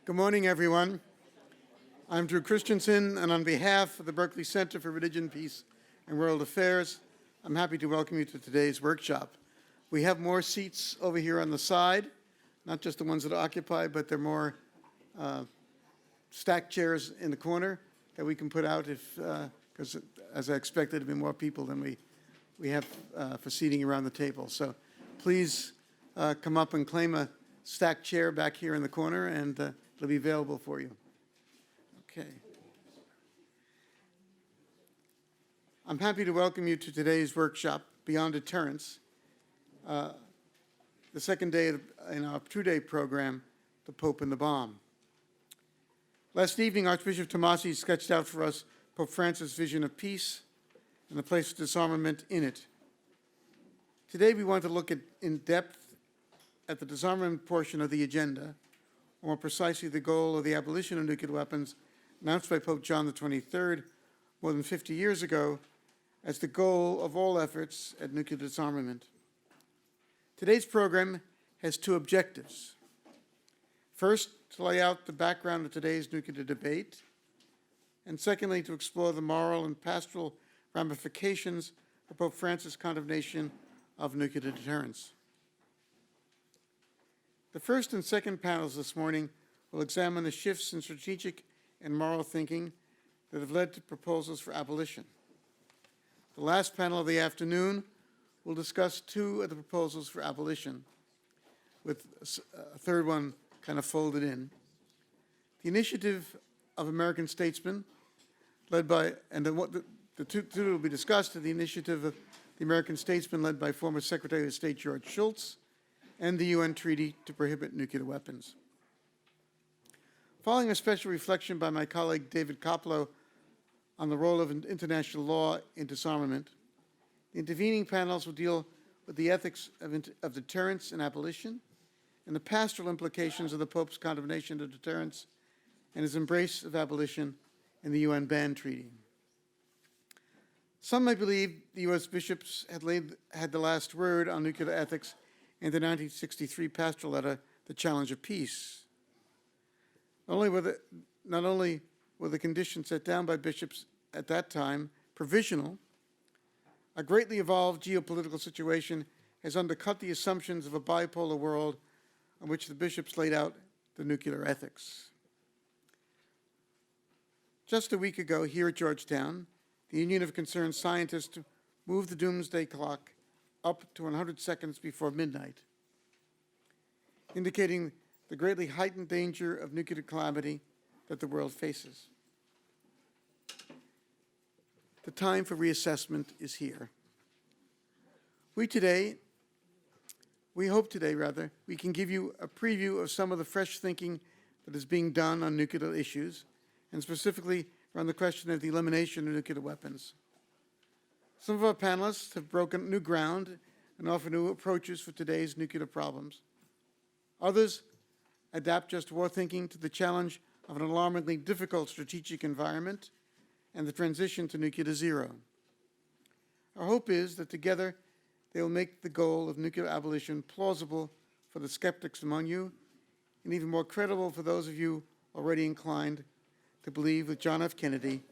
Good morning, everyone. I'm Drew Christensen, and on behalf of the Berkley Center for Religion, Peace, and World Affairs, I'm happy to welcome you to today's workshop. We have more seats over here on the side, not just the ones that are occupied, but there are more stacked chairs in the corner that we can put out because as I expected, there'll be more people than we have for seating around the table. So please come up and claim a stacked chair back here in the corner, and it'll be available for you. Okay. I'm happy to welcome you to today's workshop, Beyond Deterrence, the second day in our two-day program, The Pope and the Bomb. Last evening, Archbishop Tomasi sketched out for us Pope Francis' vision of peace and the place of disarmament in it. Today, we want to look in depth at the disarmament portion of the agenda, or more precisely the goal of the abolition of nuclear weapons announced by Pope John the 23rd more than 50 years ago as the goal of all efforts at nuclear disarmament. Today's program has two objectives. First, to lay out the background of today's nuclear debate, and secondly, to explore the moral and pastoral ramifications of Pope Francis' condemnation of nuclear deterrence. The first and second panels this morning will examine the shifts in strategic and moral thinking that have led to proposals for abolition. The last panel of the afternoon will discuss two of the proposals for abolition, with a third one kind of folded in. The initiative of American statesmen, led by, and the two will be discussed, the initiative of the American statesmen led by former Secretary of State George Shultz, and the UN Treaty to Prohibit Nuclear Weapons. Following a special reflection by my colleague David Koplow on the role of international law in disarmament, the intervening panels will deal with the ethics of deterrence and abolition, and the pastoral implications of the Pope's condemnation of deterrence and his embrace of abolition in the UN ban treaty. Some may believe the U.S. bishops had the last word on nuclear ethics in the 1963 pastoral letter, The Challenge of Peace. Not only were the conditions set down by bishops at that time provisional, a greatly evolved geopolitical situation has undercut the assumptions of a bipolar world on which the bishops laid out the nuclear ethics. Just a week ago, here at Georgetown, the Union of Concerned Scientists moved the doomsday clock up to 100 seconds before midnight, indicating the greatly heightened danger of nuclear calamity that the world faces. The time for reassessment is here. We hope today, we can give you a preview of some of the fresh thinking that is being done on nuclear issues, and specifically around the question of the elimination of nuclear weapons. Some of our panelists have broken new ground and offer new approaches for today's nuclear problems. Others adapt just war thinking to the challenge of an alarmingly difficult strategic environment and the transition to nuclear zero. Our hope is that together they will make the goal of nuclear abolition plausible for the skeptics among you, and even more credible for those of you already inclined to believe with John F. Kennedy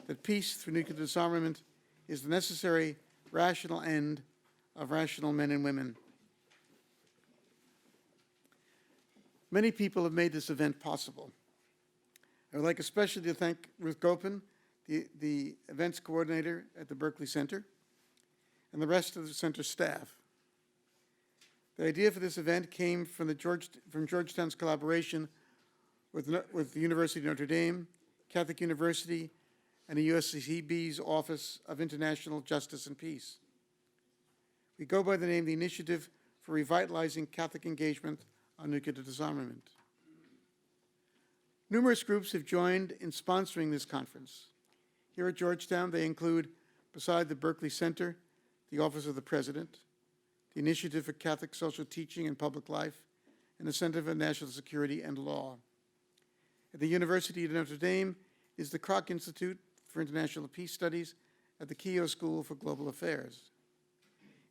that peace through nuclear disarmament is the necessary, rational end of rational men and women. Many people have made this event possible. I would like especially to thank Ruth Gopin, the events coordinator at the Berkley Center, and the rest of the center staff. The idea for this event came from Georgetown's collaboration with the University of Notre Dame, Catholic University, and the USCB's Office of International Justice and Peace. We go by the name the Initiative for Revitalizing Catholic Engagement on Nuclear Disarmament. Numerous groups have joined in sponsoring this conference. Here at Georgetown, they include, beside the Berkley Center, the Office of the President, the Initiative for Catholic Social Teaching and Public Life, and the Center for National Security and Law. At the University of Notre Dame is the Kroc Institute for International Peace Studies at the Keough School for Global Affairs.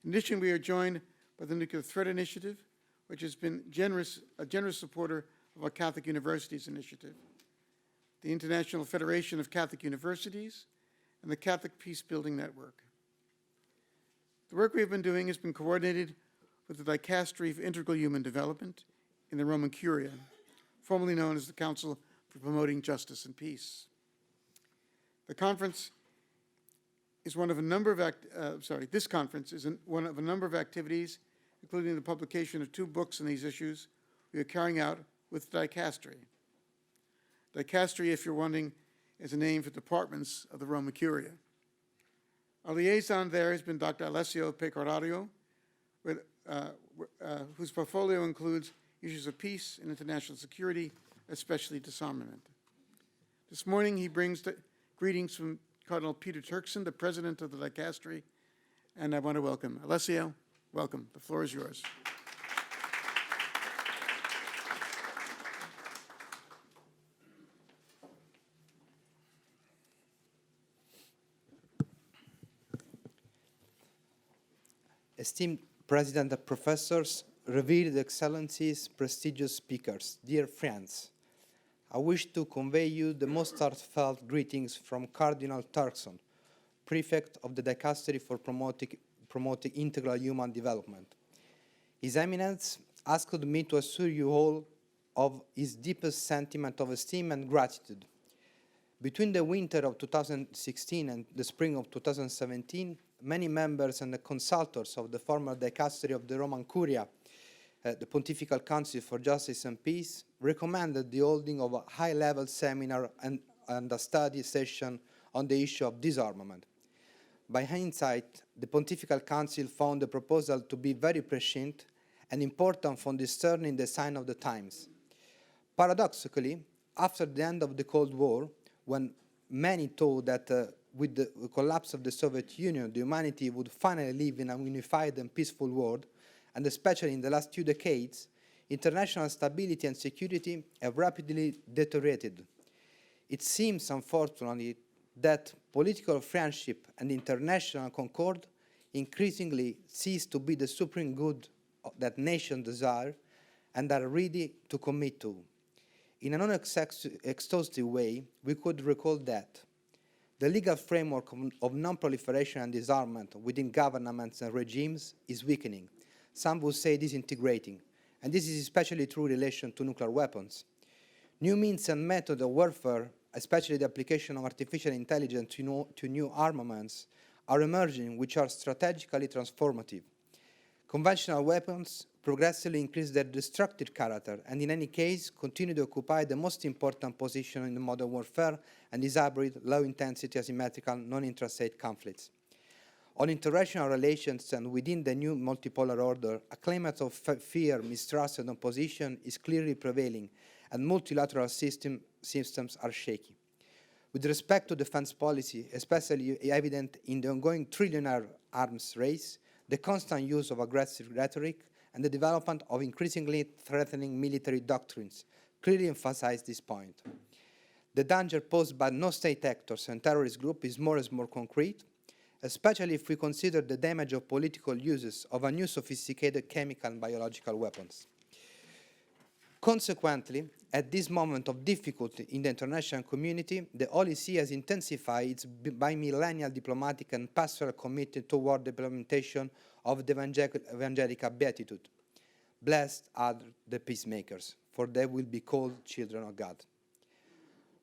In addition, we are joined by the Nuclear Threat Initiative, which has been a generous supporter of our Catholic Universities Initiative, the International Federation of Catholic Universities, and the Catholic Peace Building Network. The work we have been doing has been coordinated with the Dicastery for Integral Human Development in the Roman Curia, formerly known as the Council for Promoting Justice and Peace. The conference is one of a number of this conference is one of a number of activities, including the publication of 2 books on these issues we are carrying out with Dicastery. Dicastery, if you're wondering, is a name for departments of the Roman Curia. Our liaison there has been Dr. Alessio Pecorario, whose portfolio includes issues of peace and international security, especially disarmament. This morning, he brings greetings from Cardinal Peter Turkson, the president of the Dicastery, and I want to welcome Alessio. Welcome. The floor is yours. Esteemed President and Professors, revered Excellencies, prestigious speakers, dear friends, I wish to convey you the most heartfelt greetings from Cardinal Turkson, Prefect of the Dicastery for Promoting Integral Human Development. His Eminence asked me to assure you all of his deepest sentiment of esteem and gratitude. Between the winter of 2016 and the spring of 2017, many members and the consultors of the former Dicastery of the Roman Curia, the Pontifical Council for Justice and Peace, recommended the holding of a high-level seminar and a study session on the issue of disarmament. By hindsight, the Pontifical Council found the proposal to be very prescient and important for discerning the sign of the times. Paradoxically, after the end of the Cold War, when many thought that with the collapse of the Soviet Union, the humanity would finally live in a unified and peaceful world, and especially in the last 2 decades, international stability and security have rapidly deteriorated. It seems, unfortunately, that political friendship and international concord increasingly cease to be the supreme good that nations desire and are ready to commit to. In a non-exhaustive way, we could recall that the legal framework of non-proliferation and disarmament within governments and regimes is weakening. Some would say disintegrating, and this is especially true in relation to nuclear weapons. New means and methods of warfare, especially the application of artificial intelligence to new armaments, are emerging, which are strategically transformative. Conventional weapons progressively increase their destructive character and in any case continue to occupy the most important position in modern warfare and these hybrid, low-intensity, asymmetrical, non-intrastate conflicts. On international relations and within the new multipolar order, a climate of fear, mistrust, and opposition is clearly prevailing, and multilateral systems are shaky. With respect to defense policy, especially evident in the ongoing trillionaire arms race, the constant use of aggressive rhetoric, and the development of increasingly threatening military doctrines clearly emphasize this point. The danger posed by no-state actors and terrorist groups is more and more concrete, especially if we consider the damage of political uses of a new sophisticated chemical and biological weapons. Consequently, at this moment of difficulty in the international community, the Holy See has intensified its bimillennial diplomatic and pastoral commitment toward the implementation of the evangelical beatitude. Blessed are the peacemakers, for they will be called children of God.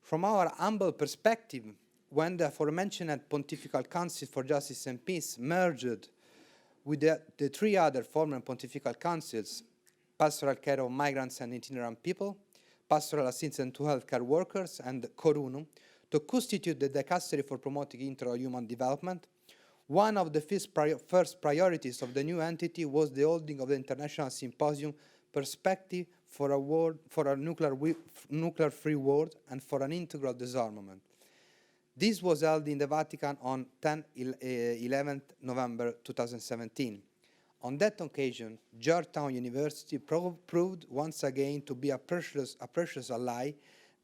From our humble perspective, when the aforementioned Pontifical Council for Justice and Peace merged with the 3 other former Pontifical Councils, Pastoral Care of Migrants and Itinerant People, Pastoral Assistance to Healthcare Workers, and Corunum, to constitute the Dicastery for Promoting Integral Human Development, one of the first priorities of the new entity was the holding of the International Symposium Perspective for a Nuclear-Free World and for an Integral Disarmament. This was held in the Vatican on 11 November 2017. On that occasion, Georgetown University proved once again to be a precious ally,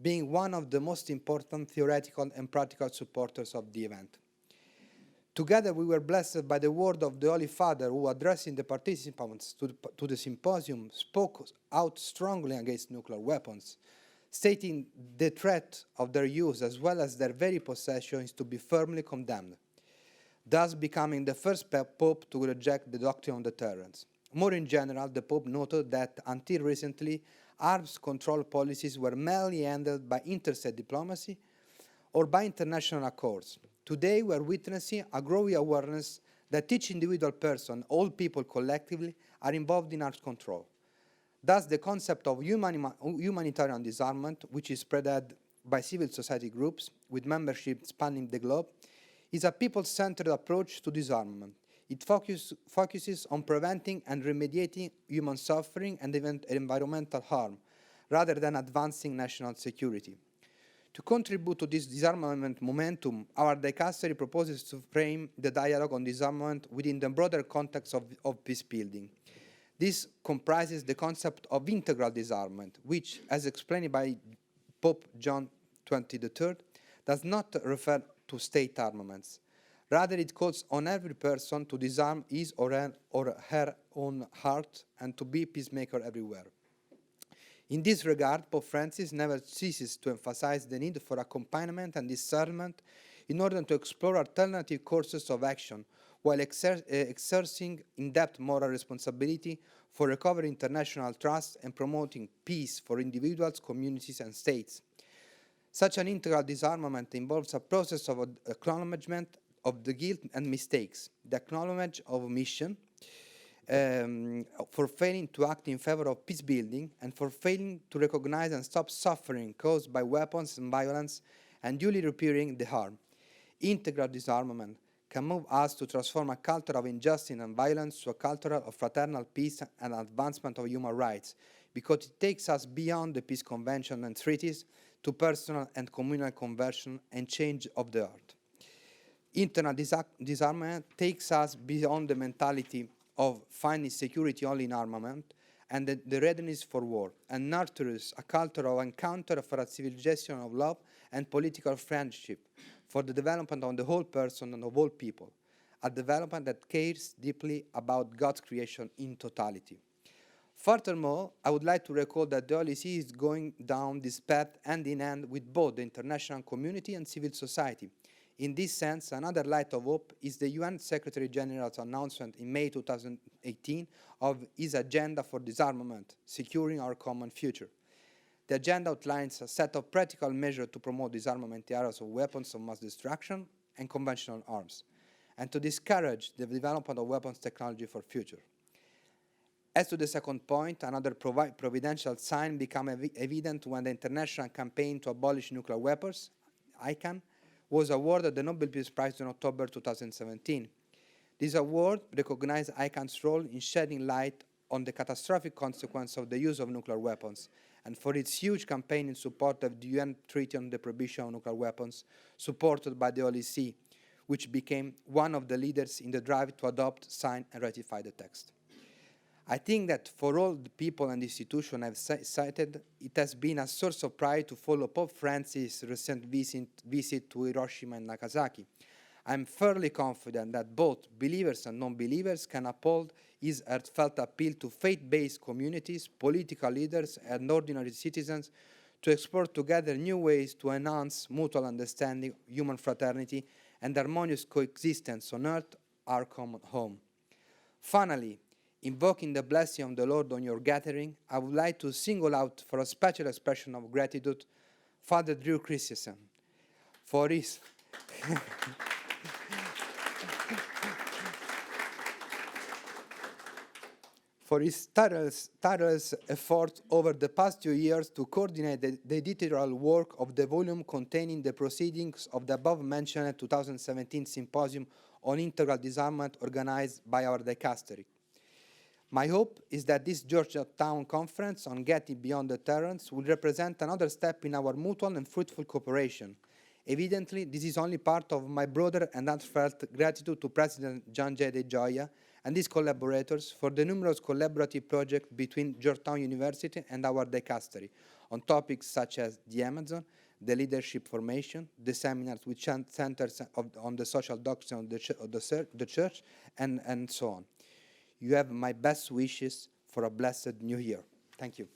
being one of the most important theoretical and practical supporters of the event. Together, we were blessed by the word of the Holy Father, who, addressing the participants to the symposium, spoke out strongly against nuclear weapons, stating the threat of their use as well as their very possession is to be firmly condemned, thus becoming the first Pope to reject the doctrine of deterrence. More in general, the Pope noted that until recently, arms control policies were merely handled by interstate diplomacy or by international accords. Today, we are witnessing a growing awareness that each individual person, all people collectively, are involved in arms control. Thus, the concept of humanitarian disarmament, which is spread by civil society groups with membership spanning the globe, is a people-centered approach to disarmament. It focuses on preventing and remediating human suffering and environmental harm, rather than advancing national security. To contribute to this disarmament momentum, our dicastery proposes to frame the dialogue on disarmament within the broader context of peacebuilding. This comprises the concept of integral disarmament, which, as explained by Pope John XXIII, does not refer to state armaments. Rather, it calls on every person to disarm his or her own heart and to be peacemaker everywhere. In this regard, Pope Francis never ceases to emphasize the need for accompaniment and discernment in order to explore alternative courses of action, while exercising in-depth moral responsibility for recovering international trust and promoting peace for individuals, communities, and states. Such an integral disarmament involves a process of acknowledgement of the guilt and mistakes, the acknowledgement of omission, for failing to act in favor of peace building, and for failing to recognize and stop suffering caused by weapons and violence, and duly repairing the harm. Integral disarmament can move us to transform a culture of injustice and violence to a culture of fraternal peace and advancement of human rights, because it takes us beyond the peace convention and treaties to personal and communal conversion and change of the heart. Internal disarmament takes us beyond the mentality of finding security only in armament and the readiness for war, and nurtures a culture of encounter for a civilization of love and political friendship, for the development of the whole person and of all people, a development that cares deeply about God's creation in totality. Furthermore, I would like to recall that the Holy See is going down this path hand in hand with both the international community and civil society. In this sense, another light of hope is the UN Secretary General's announcement in May 2018 of his agenda for disarmament, securing our common future. The agenda outlines a set of practical measures to promote disarmament in areas of weapons of mass destruction and conventional arms, and to discourage the development of weapons technology for future. As to the second point, another providential sign became evident when the international campaign to abolish nuclear weapons, ICAN, was awarded the Nobel Peace Prize in October 2017. This award recognized ICAN's role in shedding light on the catastrophic consequence of the use of nuclear weapons, and for its huge campaign in support of the UN Treaty on the Prohibition of Nuclear Weapons, supported by the Holy See, which became one of the leaders in the drive to adopt, sign, and ratify the text. I think that for all the people and institutions I've cited, it has been a source of pride to follow Pope Francis' recent visit to Hiroshima and Nagasaki. I'm fairly confident that both believers and non-believers can uphold his heartfelt appeal to faith-based communities, political leaders, and ordinary citizens to explore together new ways to enhance mutual understanding, human fraternity, and harmonious coexistence on earth, our common home. Finally, invoking the blessing of the Lord on your gathering, I would like to single out for a special expression of gratitude Father Drew Christensen for his for his tireless effort over the past 2 years to coordinate the editorial work of the volume containing the proceedings of the above-mentioned 2017 Symposium on Integral Disarmament organized by our dicastery. My hope is that this Georgetown Conference on Getting Beyond Deterrence will represent another step in our mutual and fruitful cooperation. Evidently, this is only part of my broader and heartfelt gratitude to President John J. De Gioia and his collaborators for the numerous collaborative projects between Georgetown University and our dicastery on topics such as the Amazon, the leadership formation, the seminars which centers on the social doctrine of the church, and so on. You have my best wishes for a blessed new year. Thank you.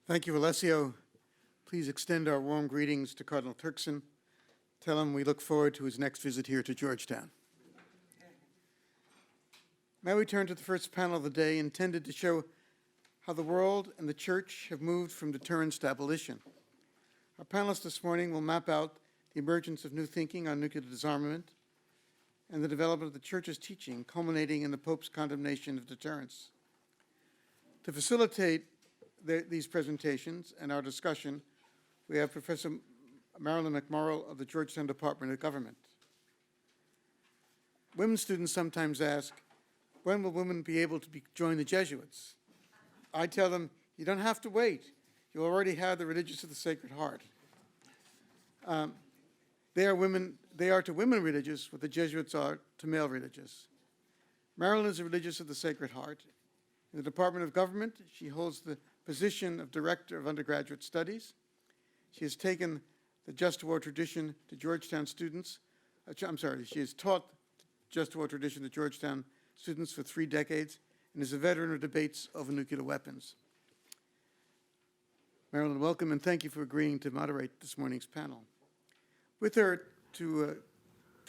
Thank you, Alessio. Please extend our warm greetings to Cardinal Turkson. Tell him we look forward to his next visit here to Georgetown. Now we turn to the first panel of the day, intended to show how the world and the church have moved from deterrence to abolition. Our panelists this morning will map out the emergence of new thinking on nuclear disarmament and the development of the church's teaching, culminating in the Pope's condemnation of deterrence. To facilitate these presentations and our discussion, we have Professor Marilyn McMorrow of the Georgetown Department of Government. Women students sometimes ask, when will women be able to join the Jesuits? I tell them, you don't have to wait. You already have the Religious of the Sacred Heart. They are to women religious what the Jesuits are to male religious. Marilyn is a Religious of the Sacred Heart. In the Department of Government, she holds the position of Director of Undergraduate Studies. She has taken the Just War tradition to Georgetown students. She has taught Just War tradition to Georgetown students for 3 decades and is a veteran of debates over nuclear weapons. Marilyn, welcome, and thank you for agreeing to moderate this morning's panel. With her to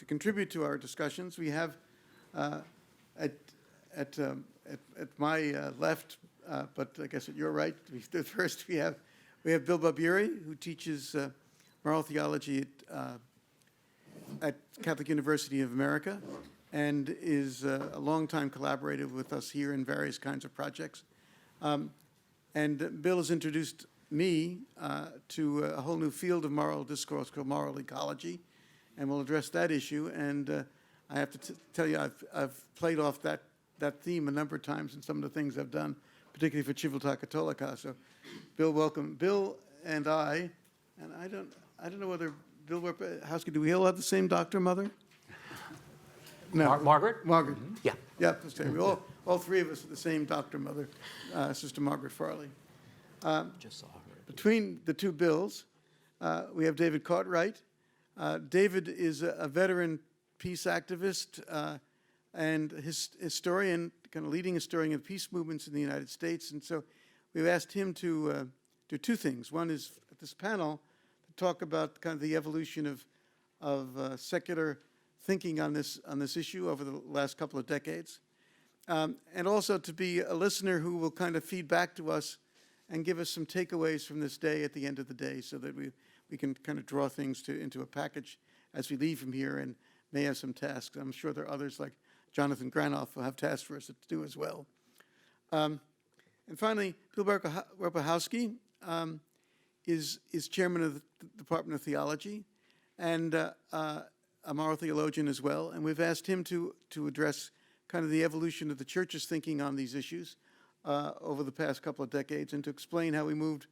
contribute to our discussions, we have at my left, but I guess at your right, first we have Bill Barbieri, who teaches moral theology at Catholic University of America and is a longtime collaborator with us here in various kinds of projects. And Bill has introduced me to a whole new field of moral discourse called moral ecology, and we'll address that issue. And I have to tell you, I've played off that theme a number of times in some of the things I've done, particularly for Civiltà Cattolica. So, Bill, welcome. Bill and I don't know whether Bill Houski, do we all have the same doctor mother? No. Margaret? Margaret. Mm-hmm. Yeah. Yeah, we all 3 of us are the same doctor mother, Sister Margaret Farley. Just saw her. Between the 2 Bills, we have David Cartwright. David is a veteran peace activist and historian, kind of leading historian of peace movements in the United States. And so we've asked him to do 2 things. One is at this panel to talk about kind of the evolution of secular thinking on this issue over the last couple of decades, and also to be a listener who will kind of feed back to us and give us some takeaways from this day at the end of the day, so that we can kind of draw things into a package as we leave from here and may have some tasks. I'm sure there are others like Jonathan Granoff who have tasks for us to do as well. And finally, Bill Houski is chairman of the Department of Theology and a moral theologian as well. And we've asked him to address kind of the evolution of the church's thinking on these issues over the past couple of decades, and to explain how we moved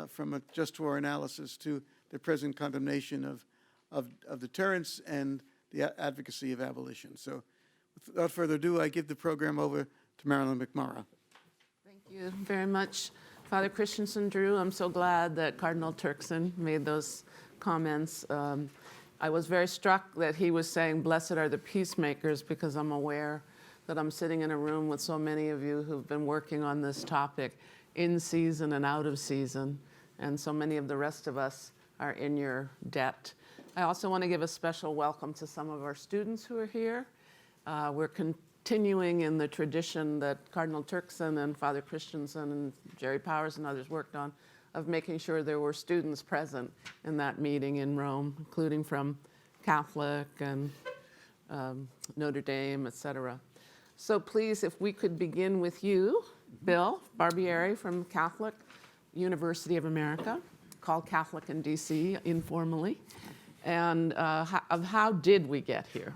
from a just war analysis to the present condemnation of deterrence and the advocacy of abolition. So without further ado, I give the program over to Marilyn McMorrow. Thank you very much, Father Christensen Drew. I'm so glad that Cardinal Turkson made those comments. I was very struck that he was saying, blessed are the peacemakers, because I'm aware that I'm sitting in a room with so many of you who've been working on this topic in season and out of season, and so many of the rest of us are in your debt. I also want to give a special welcome to some of our students who are here. We're continuing in the tradition that Cardinal Turkson and Father Christensen and Jerry Powers and others worked on, of making sure there were students present in that meeting in Rome, including from Catholic and Notre Dame, et cetera. So please, if we could begin with you, Bill Barbieri from Catholic University of America, called Catholic in DC informally, and of how did we get here?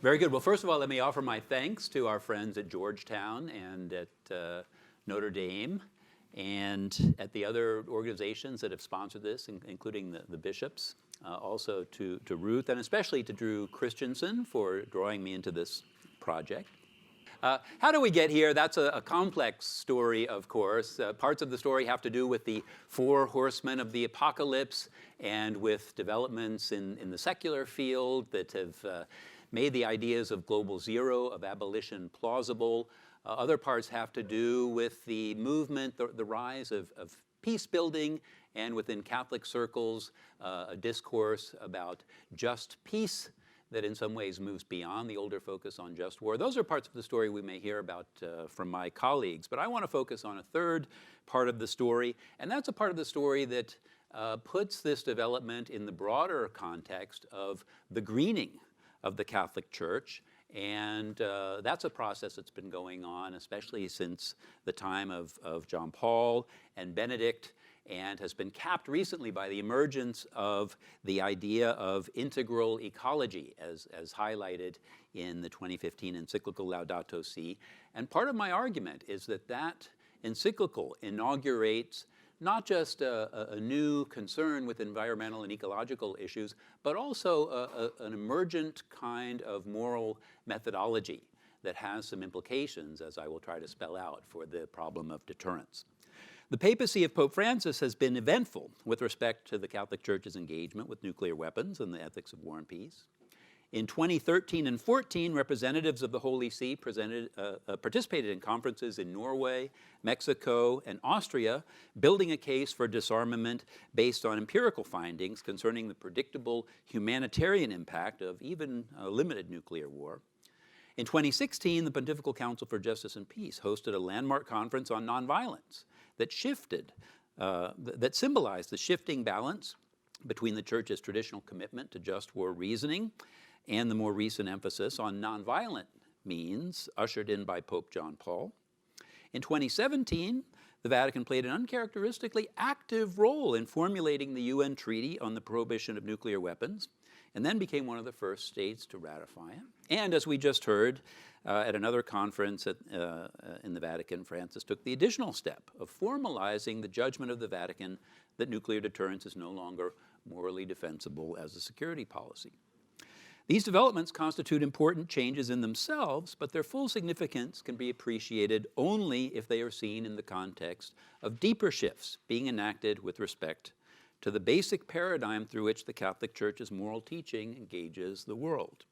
Very good. Well, first of all, let me offer my thanks to our friends at Georgetown and at Notre Dame, and at the other organizations that have sponsored this, including the bishops, also to Ruth, and especially to Drew Christensen for drawing me into this project. How do we get here? That's a complex story, of course. Parts of the story have to do with the 4 horsemen of the apocalypse and with developments in the secular field that have made the ideas of global zero, of abolition, plausible. Other parts have to do with the movement, the rise of peace building, and within Catholic circles, a discourse about just peace that in some ways moves beyond the older focus on just war. Those are parts of the story we may hear about from my colleagues, but I want to focus on a third part of the story, and that's a part of the story that puts this development in the broader context of the greening of the Catholic Church. And that's a process that's been going on, especially since the time of John Paul and Benedict, and has been capped recently by the emergence of the idea of integral ecology, as highlighted in the 2015 encyclical Laudato Si. And part of my argument is that that encyclical inaugurates not just a new concern with environmental and ecological issues, but also an emergent kind of moral methodology that has some implications, as I will try to spell out, for the problem of deterrence. The papacy of Pope Francis has been eventful with respect to the Catholic Church's engagement with nuclear weapons and the ethics of war and peace. In 2013 and 14, representatives of the Holy See participated in conferences in Norway, Mexico, and Austria, building a case for disarmament based on empirical findings concerning the predictable humanitarian impact of even limited nuclear war. In 2016, the Pontifical Council for Justice and Peace hosted a landmark conference on nonviolence that symbolized the shifting balance between the Church's traditional commitment to just war reasoning and the more recent emphasis on nonviolent means ushered in by Pope John Paul. In 2017, the Vatican played an uncharacteristically active role in formulating the UN Treaty on the Prohibition of Nuclear Weapons, and then became one of the first states to ratify it. And as we just heard, at another conference in the Vatican, Francis took the additional step of formalizing the judgment of the Vatican that nuclear deterrence is no longer morally defensible as a security policy. These developments constitute important changes in themselves, but their full significance can be appreciated only if they are seen in the context of deeper shifts being enacted with respect to the basic paradigm through which the Catholic Church's moral teaching engages the world.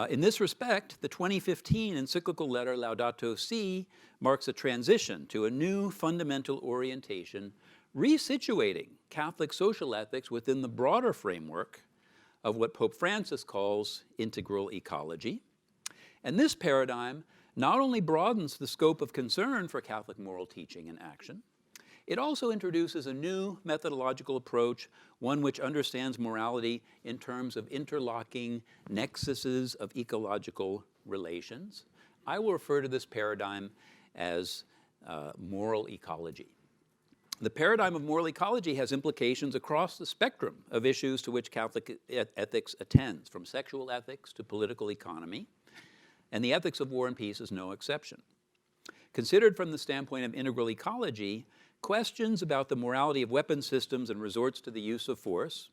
In this respect, the 2015 encyclical letter Laudato Si marks a transition to a new fundamental orientation, resituating Catholic social ethics within the broader framework of what Pope Francis calls integral ecology. And this paradigm not only broadens the scope of concern for Catholic moral teaching and action, it also introduces a new methodological approach, one which understands morality in terms of interlocking nexuses of ecological relations. I will refer to this paradigm as moral ecology. The paradigm of moral ecology has implications across the spectrum of issues to which Catholic ethics attends, from sexual ethics to political economy, and the ethics of war and peace is no exception. Considered from the standpoint of integral ecology, questions about the morality of weapon systems and resorts to the use of force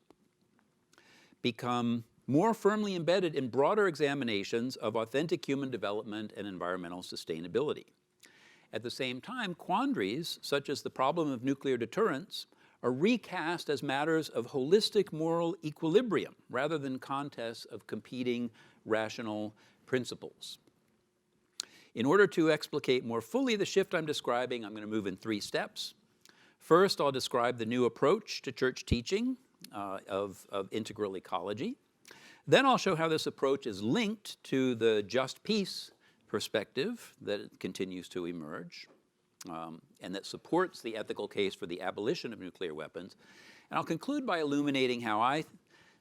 become more firmly embedded in broader examinations of authentic human development and environmental sustainability. At the same time, quandaries, such as the problem of nuclear deterrence, are recast as matters of holistic moral equilibrium rather than contests of competing rational principles. In order to explicate more fully the shift I'm describing, I'm going to move in 3 steps. First, I'll describe the new approach to church teaching of integral ecology. Then I'll show how this approach is linked to the just peace perspective that continues to emerge and that supports the ethical case for the abolition of nuclear weapons. And I'll conclude by illuminating how I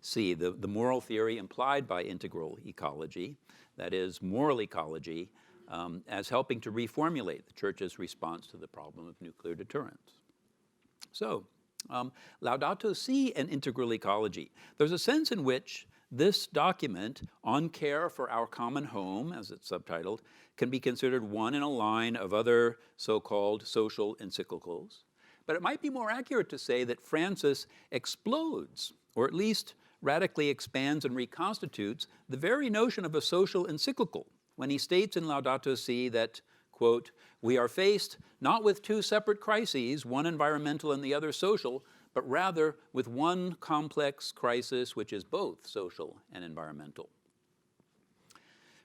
see the moral theory implied by integral ecology, that is, moral ecology, as helping to reformulate the Church's response to the problem of nuclear deterrence. So, Laudato Si and integral ecology. There's a sense in which this document, On Care for Our Common Home, as it's subtitled, can be considered one in a line of other so-called social encyclicals. But it might be more accurate to say that Francis explodes, or at least radically expands and reconstitutes, the very notion of a social encyclical when he states in Laudato Si that, quote, "We are faced not with two separate crises, one environmental and the other social, but rather with one complex crisis which is both social and environmental."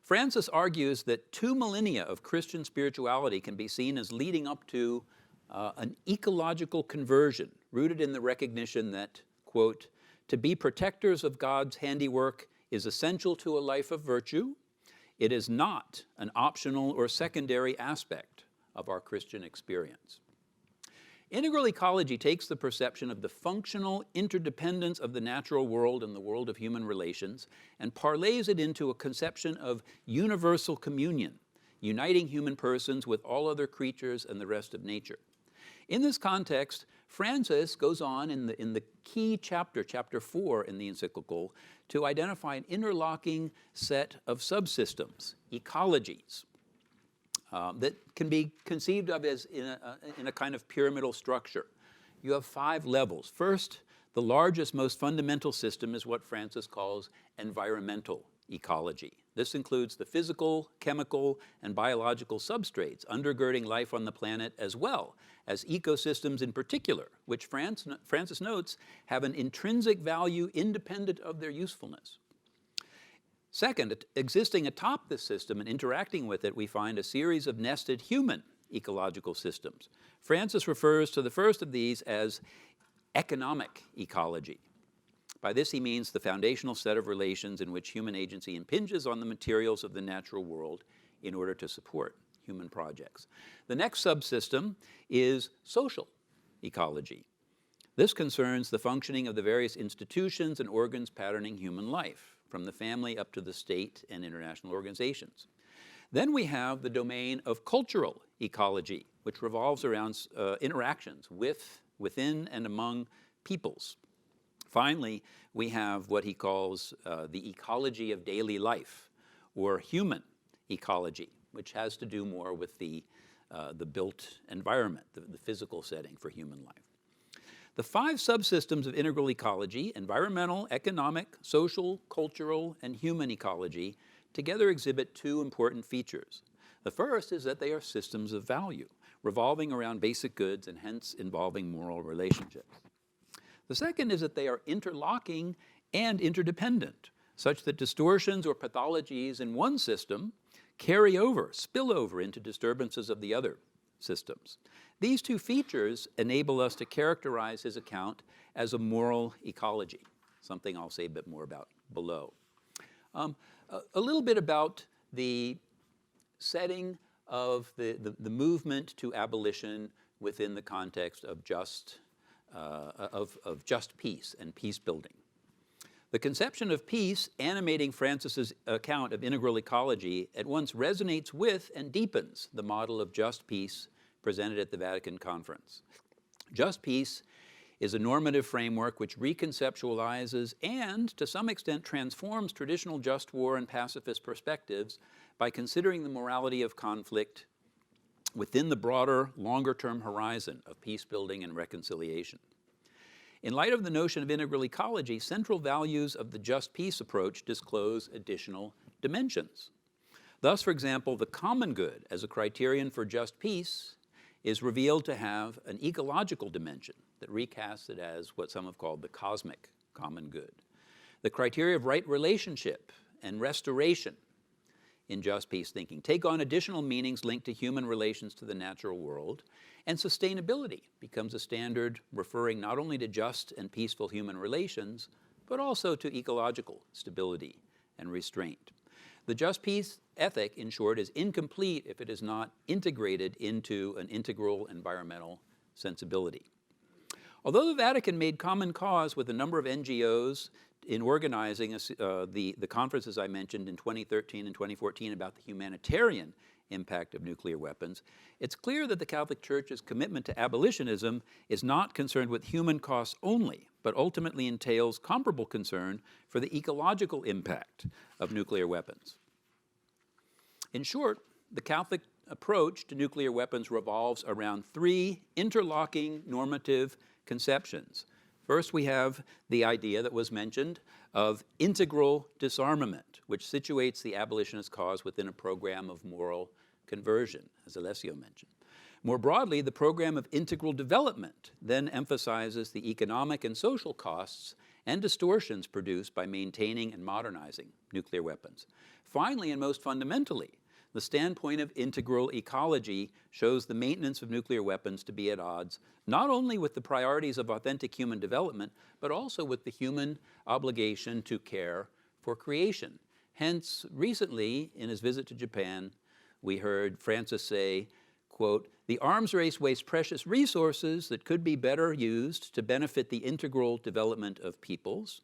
Francis argues that 2 millennia of Christian spirituality can be seen as leading up to an ecological conversion rooted in the recognition that, quote, "To be protectors of God's handiwork is essential to a life of virtue. It is not an optional or secondary aspect of our Christian experience." Integral ecology takes the perception of the functional interdependence of the natural world and the world of human relations and parlays it into a conception of universal communion, uniting human persons with all other creatures and the rest of nature. In this context, Francis goes on in the key chapter, chapter 4 in the encyclical, to identify an interlocking set of subsystems, ecologies, that can be conceived of as in a kind of pyramidal structure. You have 5 levels. First, the largest, most fundamental system is what Francis calls environmental ecology. This includes the physical, chemical, and biological substrates undergirding life on the planet, as well as ecosystems in particular, which Francis notes have an intrinsic value independent of their usefulness. Second, existing atop this system and interacting with it, we find a series of nested human ecological systems. Francis refers to the first of these as economic ecology. By this he means the foundational set of relations in which human agency impinges on the materials of the natural world in order to support human projects. The next subsystem is social ecology. This concerns the functioning of the various institutions and organs patterning human life, from the family up to the state and international organizations. Then we have the domain of cultural ecology, which revolves around interactions within and among peoples. Finally, we have what he calls the ecology of daily life, or human ecology, which has to do more with the built environment, the physical setting for human life. The 5 subsystems of integral ecology, environmental, economic, social, cultural, and human ecology, together exhibit 2 important features. The first is that they are systems of value, revolving around basic goods and hence involving moral relationships. The second is that they are interlocking and interdependent, such that distortions or pathologies in one system spill over into disturbances of the other systems. These 2 features enable us to characterize his account as a moral ecology, something I'll say a bit more about below. A little bit about the setting of the movement to abolition within the context of just peace and peace building. The conception of peace animating Francis's account of integral ecology at once resonates with and deepens the model of just peace presented at the Vatican Conference. Just peace is a normative framework which reconceptualizes and, to some extent, transforms traditional just war and pacifist perspectives by considering the morality of conflict within the broader, longer-term horizon of peace building and reconciliation. In light of the notion of integral ecology, central values of the just peace approach disclose additional dimensions. Thus, for example, the common good as a criterion for just peace is revealed to have an ecological dimension that recasts it as what some have called the cosmic common good. The criteria of right relationship and restoration in just peace thinking take on additional meanings linked to human relations to the natural world, and sustainability becomes a standard referring not only to just and peaceful human relations, but also to ecological stability and restraint. The just peace ethic, in short, is incomplete if it is not integrated into an integral environmental sensibility. Although the Vatican made common cause with a number of NGOs in organizing the conferences I mentioned in 2013 and 2014 about the humanitarian impact of nuclear weapons, it's clear that the Catholic Church's commitment to abolitionism is not concerned with human costs only, but ultimately entails comparable concern for the ecological impact of nuclear weapons. In short, the Catholic approach to nuclear weapons revolves around three interlocking normative conceptions. First, we have the idea that was mentioned of integral disarmament, which situates the abolitionist cause within a program of moral conversion, as Alessio mentioned. More broadly, the program of integral development then emphasizes the economic and social costs and distortions produced by maintaining and modernizing nuclear weapons. Finally, and most fundamentally, the standpoint of integral ecology shows the maintenance of nuclear weapons to be at odds not only with the priorities of authentic human development, but also with the human obligation to care for creation. Hence, recently, in his visit to Japan, we heard Francis say, quote, "The arms race wastes precious resources that could be better used to benefit the integral development of peoples.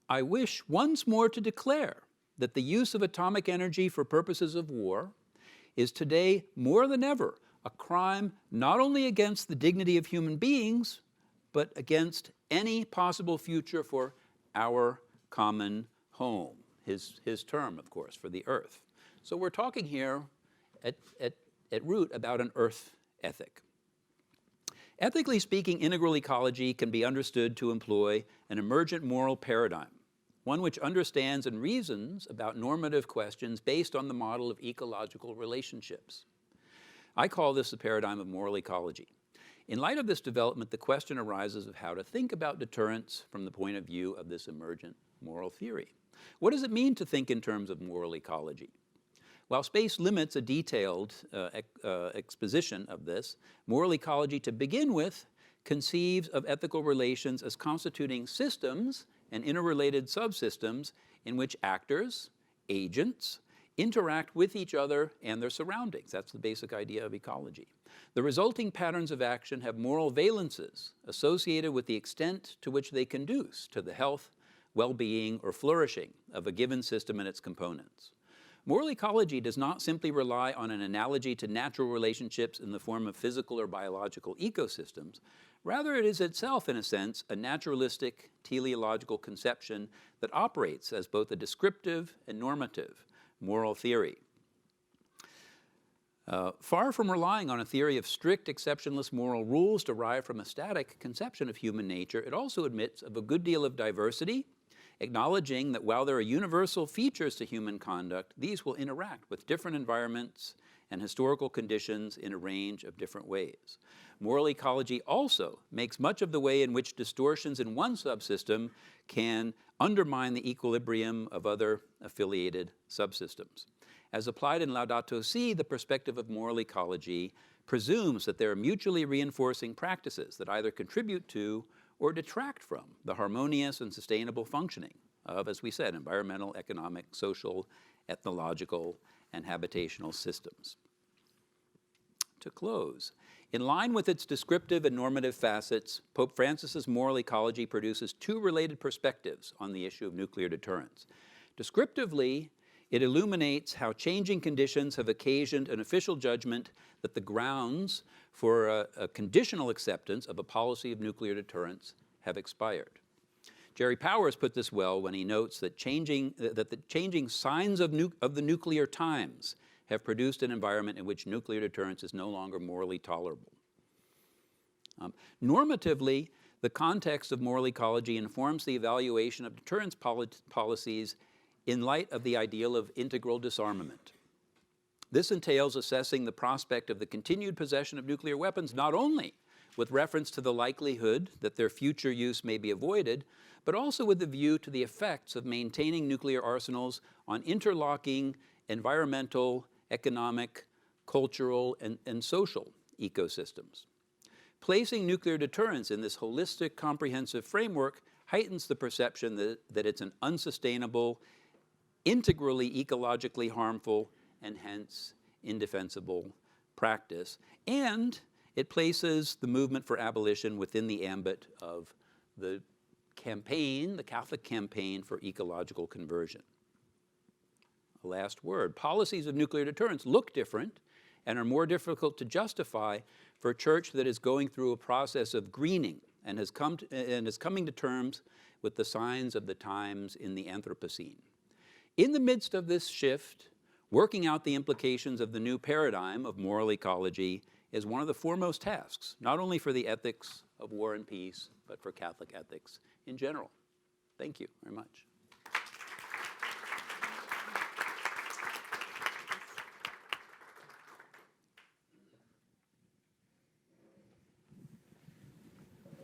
I wish once more to declare that the use of atomic energy for purposes of war is today more than ever a crime not only against the dignity of human beings, but against any possible future for our common home." His term, of course, for the earth. So we're talking here at root about an earth ethic. Ethically speaking, integral ecology can be understood to employ an emergent moral paradigm, one which understands and reasons about normative questions based on the model of ecological relationships. I call this the paradigm of moral ecology. In light of this development, the question arises of how to think about deterrence from the point of view of this emergent moral theory. What does it mean to think in terms of moral ecology? While space limits a detailed exposition of this, moral ecology, to begin with, conceives of ethical relations as constituting systems and interrelated subsystems in which actors, agents, interact with each other and their surroundings. That's the basic idea of ecology. The resulting patterns of action have moral valences associated with the extent to which they conduce to the health, well-being, or flourishing of a given system and its components. Moral ecology does not simply rely on an analogy to natural relationships in the form of physical or biological ecosystems. Rather, it is itself, in a sense, a naturalistic teleological conception that operates as both a descriptive and normative moral theory. Far from relying on a theory of strict, exceptionless moral rules derived from a static conception of human nature, it also admits of a good deal of diversity, acknowledging that while there are universal features to human conduct, these will interact with different environments and historical conditions in a range of different ways. Moral ecology also makes much of the way in which distortions in one subsystem can undermine the equilibrium of other affiliated subsystems. As applied in Laudato Si', the perspective of moral ecology presumes that there are mutually reinforcing practices that either contribute to or detract from the harmonious and sustainable functioning of, as we said, environmental, economic, social, ethnological, and habitational systems. To close, in line with its descriptive and normative facets, Pope Francis's moral ecology produces two related perspectives on the issue of nuclear deterrence. Descriptively, it illuminates how changing conditions have occasioned an official judgment that the grounds for a conditional acceptance of a policy of nuclear deterrence have expired. Jerry Powers put this well when he notes that the changing signs of the nuclear times have produced an environment in which nuclear deterrence is no longer morally tolerable. Normatively, the context of moral ecology informs the evaluation of deterrence policies in light of the ideal of integral disarmament. This entails assessing the prospect of the continued possession of nuclear weapons not only with reference to the likelihood that their future use may be avoided, but also with the view to the effects of maintaining nuclear arsenals on interlocking environmental, economic, cultural, and social ecosystems. Placing nuclear deterrence in this holistic, comprehensive framework heightens the perception that it's an unsustainable, integrally ecologically harmful, and hence indefensible practice. And it places the movement for abolition within the ambit of the campaign, the Catholic campaign for ecological conversion. A last word. Policies of nuclear deterrence look different and are more difficult to justify for a church that is going through a process of greening and is coming to terms with the signs of the times in the Anthropocene. In the midst of this shift, working out the implications of the new paradigm of moral ecology is one of the foremost tasks, not only for the ethics of war and peace, but for Catholic ethics in general. Thank you very much.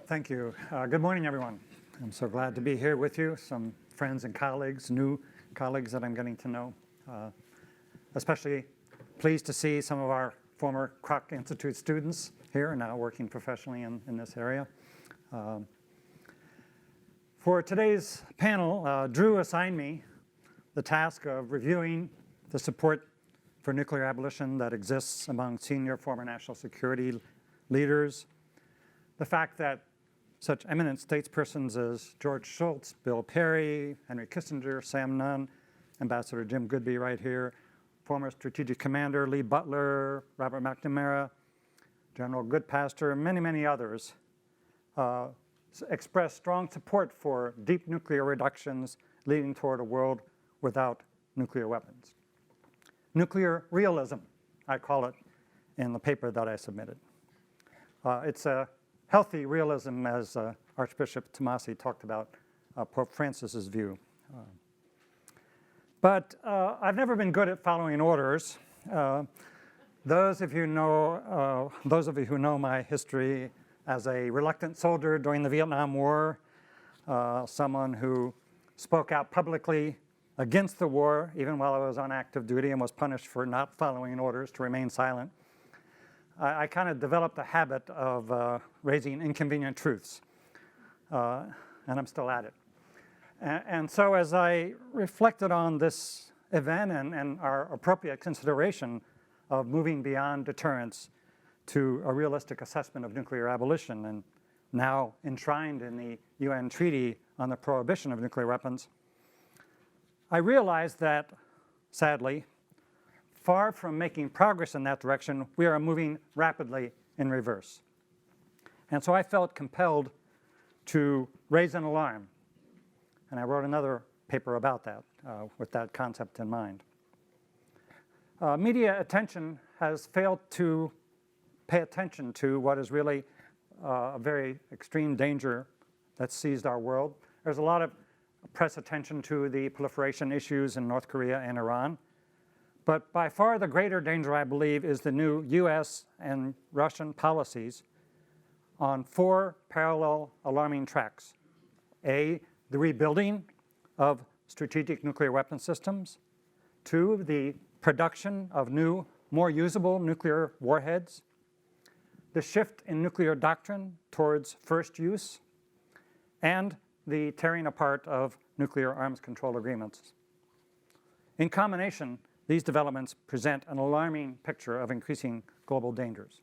Thank you. Good morning, everyone. I'm so glad to be here with you, some friends and colleagues, new colleagues that I'm getting to know. Especially pleased to see some of our former Kroc Institute students here, now working professionally in this area. For today's panel, Drew assigned me the task of reviewing the support for nuclear abolition that exists among senior former national security leaders, the fact that such eminent statespersons as George Shultz, Bill Perry, Henry Kissinger, Sam Nunn, Ambassador Jim Goodby right here, former Strategic Commander Lee Butler, Robert McNamara, General Goodpaster, and many, many others expressed strong support for deep nuclear reductions leading toward a world without nuclear weapons. Nuclear realism, I call it in the paper that I submitted. It's a healthy realism, as Archbishop Tomasi talked about Pope Francis's view. But I've never been good at following orders. Those of you who know my history as a reluctant soldier during the Vietnam War, someone who spoke out publicly against the war even while I was on active duty and was punished for not following orders to remain silent, I kind of developed a habit of raising inconvenient truths, and I'm still at it. And so as I reflected on this event and our appropriate consideration of moving beyond deterrence to a realistic assessment of nuclear abolition, and now enshrined in the UN Treaty on the Prohibition of Nuclear Weapons, I realized that, sadly, far from making progress in that direction, we are moving rapidly in reverse. And so I felt compelled to raise an alarm. And I wrote another paper about that with that concept in mind. Media attention has failed to pay attention to what is really a very extreme danger that's seized our world. There's a lot of press attention to the proliferation issues in North Korea and Iran. But by far the greater danger, I believe, is the new US and Russian policies on 4 parallel alarming tracks. A, the rebuilding of strategic nuclear weapon systems. 2, the production of new, more usable nuclear warheads. The shift in nuclear doctrine towards first use. And the tearing apart of nuclear arms control agreements. In combination, these developments present an alarming picture of increasing global dangers.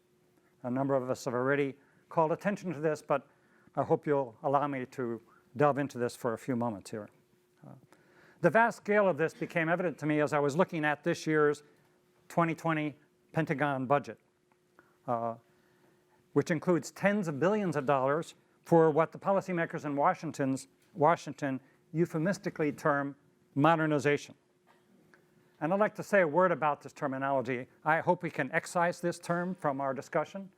A number of us have already called attention to this, but I hope you'll allow me to delve into this for a few moments here. The vast scale of this became evident to me as I was looking at this year's 2020 Pentagon budget, which includes tens of billions of dollars for what the policymakers in Washington euphemistically term modernization. And I'd like to say a word about this terminology. I hope we can excise this term from our discussion.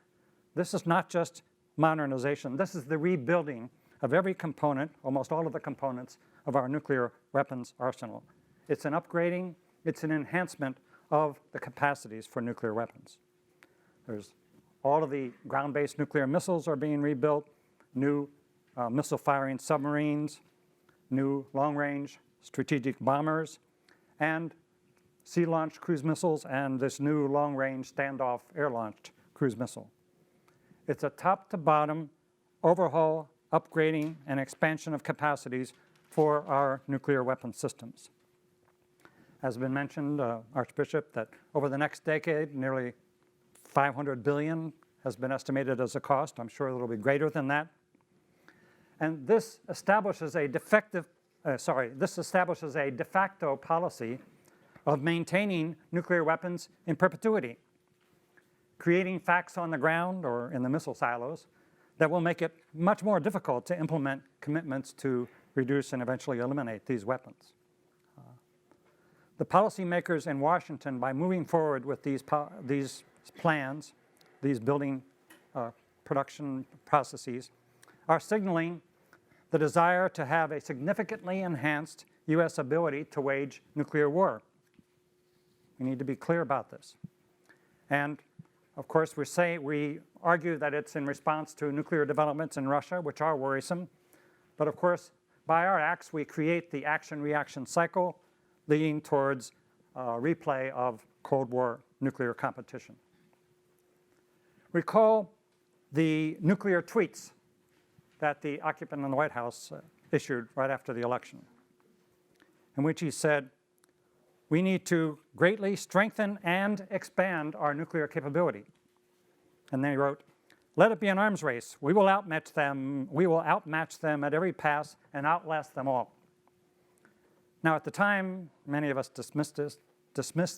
This is not just modernization. This is the rebuilding of every component, almost all of the components, of our nuclear weapons arsenal. It's an upgrading, it's an enhancement of the capacities for nuclear weapons. There's all of the ground-based nuclear missiles are being rebuilt, new missile-firing submarines, new long-range strategic bombers, and sea-launched cruise missiles, and this new long-range standoff air-launched cruise missile. It's a top-to-bottom overhaul, upgrading, and expansion of capacities for our nuclear weapon systems. As has been mentioned, Archbishop, that over the next decade, nearly $500 billion has been estimated as a cost. I'm sure it'll be greater than that. And this establishes a de facto policy of maintaining nuclear weapons in perpetuity, creating facts on the ground or in the missile silos that will make it much more difficult to implement commitments to reduce and eventually eliminate these weapons. The policymakers in Washington, by moving forward with these plans, these building production processes, are signaling the desire to have a significantly enhanced U.S. ability to wage nuclear war. We need to be clear about this. And of course, we argue that it's in response to nuclear developments in Russia, which are worrisome. But of course, by our acts, we create the action-reaction cycle leading towards replay of Cold War nuclear competition. Recall the nuclear tweets that the occupant in the White House issued right after the election, in which he said, "We need to greatly strengthen and expand our nuclear capability." And then he wrote, "Let it be an arms race. We will outmatch them at every pass and outlast them all." Now, at the time, many of us dismissed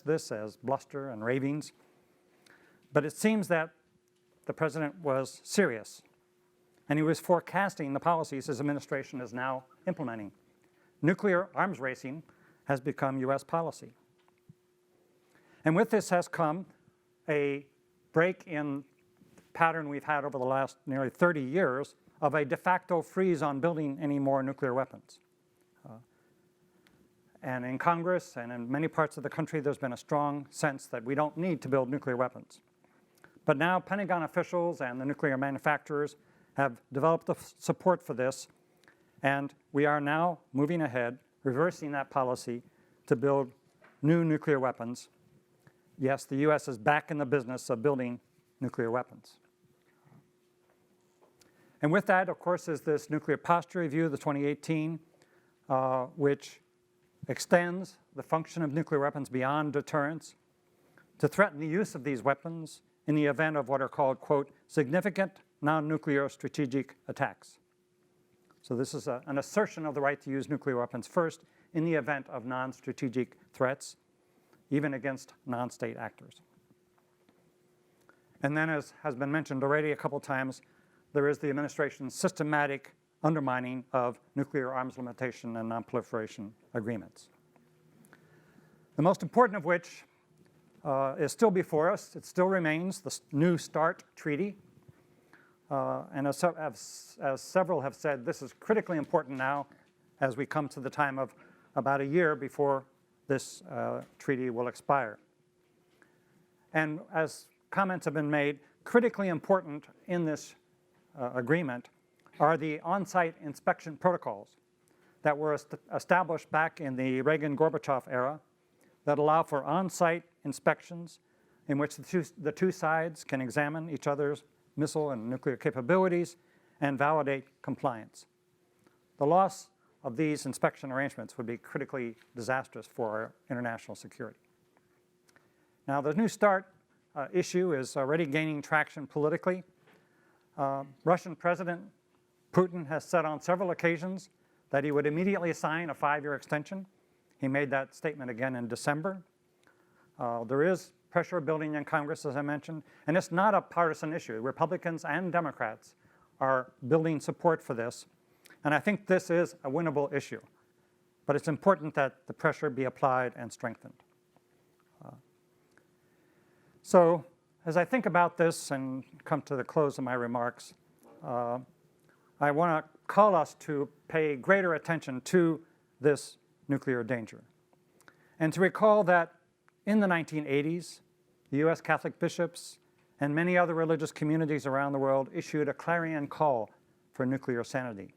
this as bluster and ravings, but it seems that the president was serious, and he was forecasting the policies his administration is now implementing. Nuclear arms racing has become U.S. policy. And with this has come a break in pattern we've had over the last nearly 30 years of a de facto freeze on building any more nuclear weapons. And in Congress and in many parts of the country, there's been a strong sense that we don't need to build nuclear weapons. But now Pentagon officials and the nuclear manufacturers have developed the support for this, and we are now moving ahead, reversing that policy to build new nuclear weapons. Yes, the U.S. is back in the business of building nuclear weapons. And with that, of course, is this Nuclear Posture Review, the 2018, which extends the function of nuclear weapons beyond deterrence to threaten the use of these weapons in the event of what are called, quote, significant non-nuclear strategic attacks. So this is an assertion of the right to use nuclear weapons first in the event of non-strategic threats, even against non-state actors. And then, as has been mentioned already a couple times, there is the administration's systematic undermining of nuclear arms limitation and nonproliferation agreements. The most important of which is still before us. It still remains the New START Treaty. And as several have said, this is critically important now as we come to the time of about a year before this treaty will expire. And as comments have been made, critically important in this agreement are the on-site inspection protocols that were established back in the Reagan-Gorbachev era that allow for on-site inspections in which the two sides can examine each other's missile and nuclear capabilities and validate compliance. The loss of these inspection arrangements would be critically disastrous for our international security. Now, the New START issue is already gaining traction politically. Russian President Putin has said on several occasions that he would immediately sign a 5-year extension. He made that statement again in December. There is pressure building in Congress, as I mentioned, and it's not a partisan issue. Republicans and Democrats are building support for this, and I think this is a winnable issue. But it's important that the pressure be applied and strengthened. So as I think about this and come to the close of my remarks, I want to call us to pay greater attention to this nuclear danger. And to recall that in the 1980s, the U.S. Catholic bishops and many other religious communities around the world issued a clarion call for nuclear sanity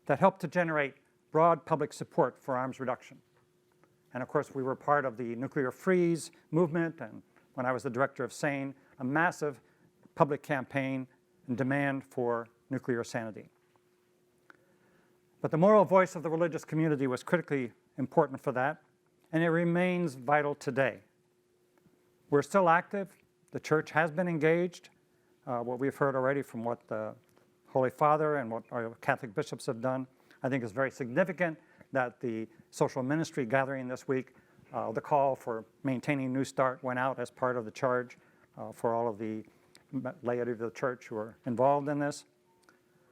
that helped to generate broad public support for arms reduction. And of course, we were part of the nuclear freeze movement, and when I was the director of SANE, a massive public campaign and demand for nuclear sanity. But the moral voice of the religious community was critically important for that, and it remains vital today. We're still active. The church has been engaged. What we've heard already from what the Holy Father and what our Catholic bishops have done, I think is very significant that the social ministry gathering this week, the call for maintaining New START went out as part of the charge for all of the laity of the church who are involved in this.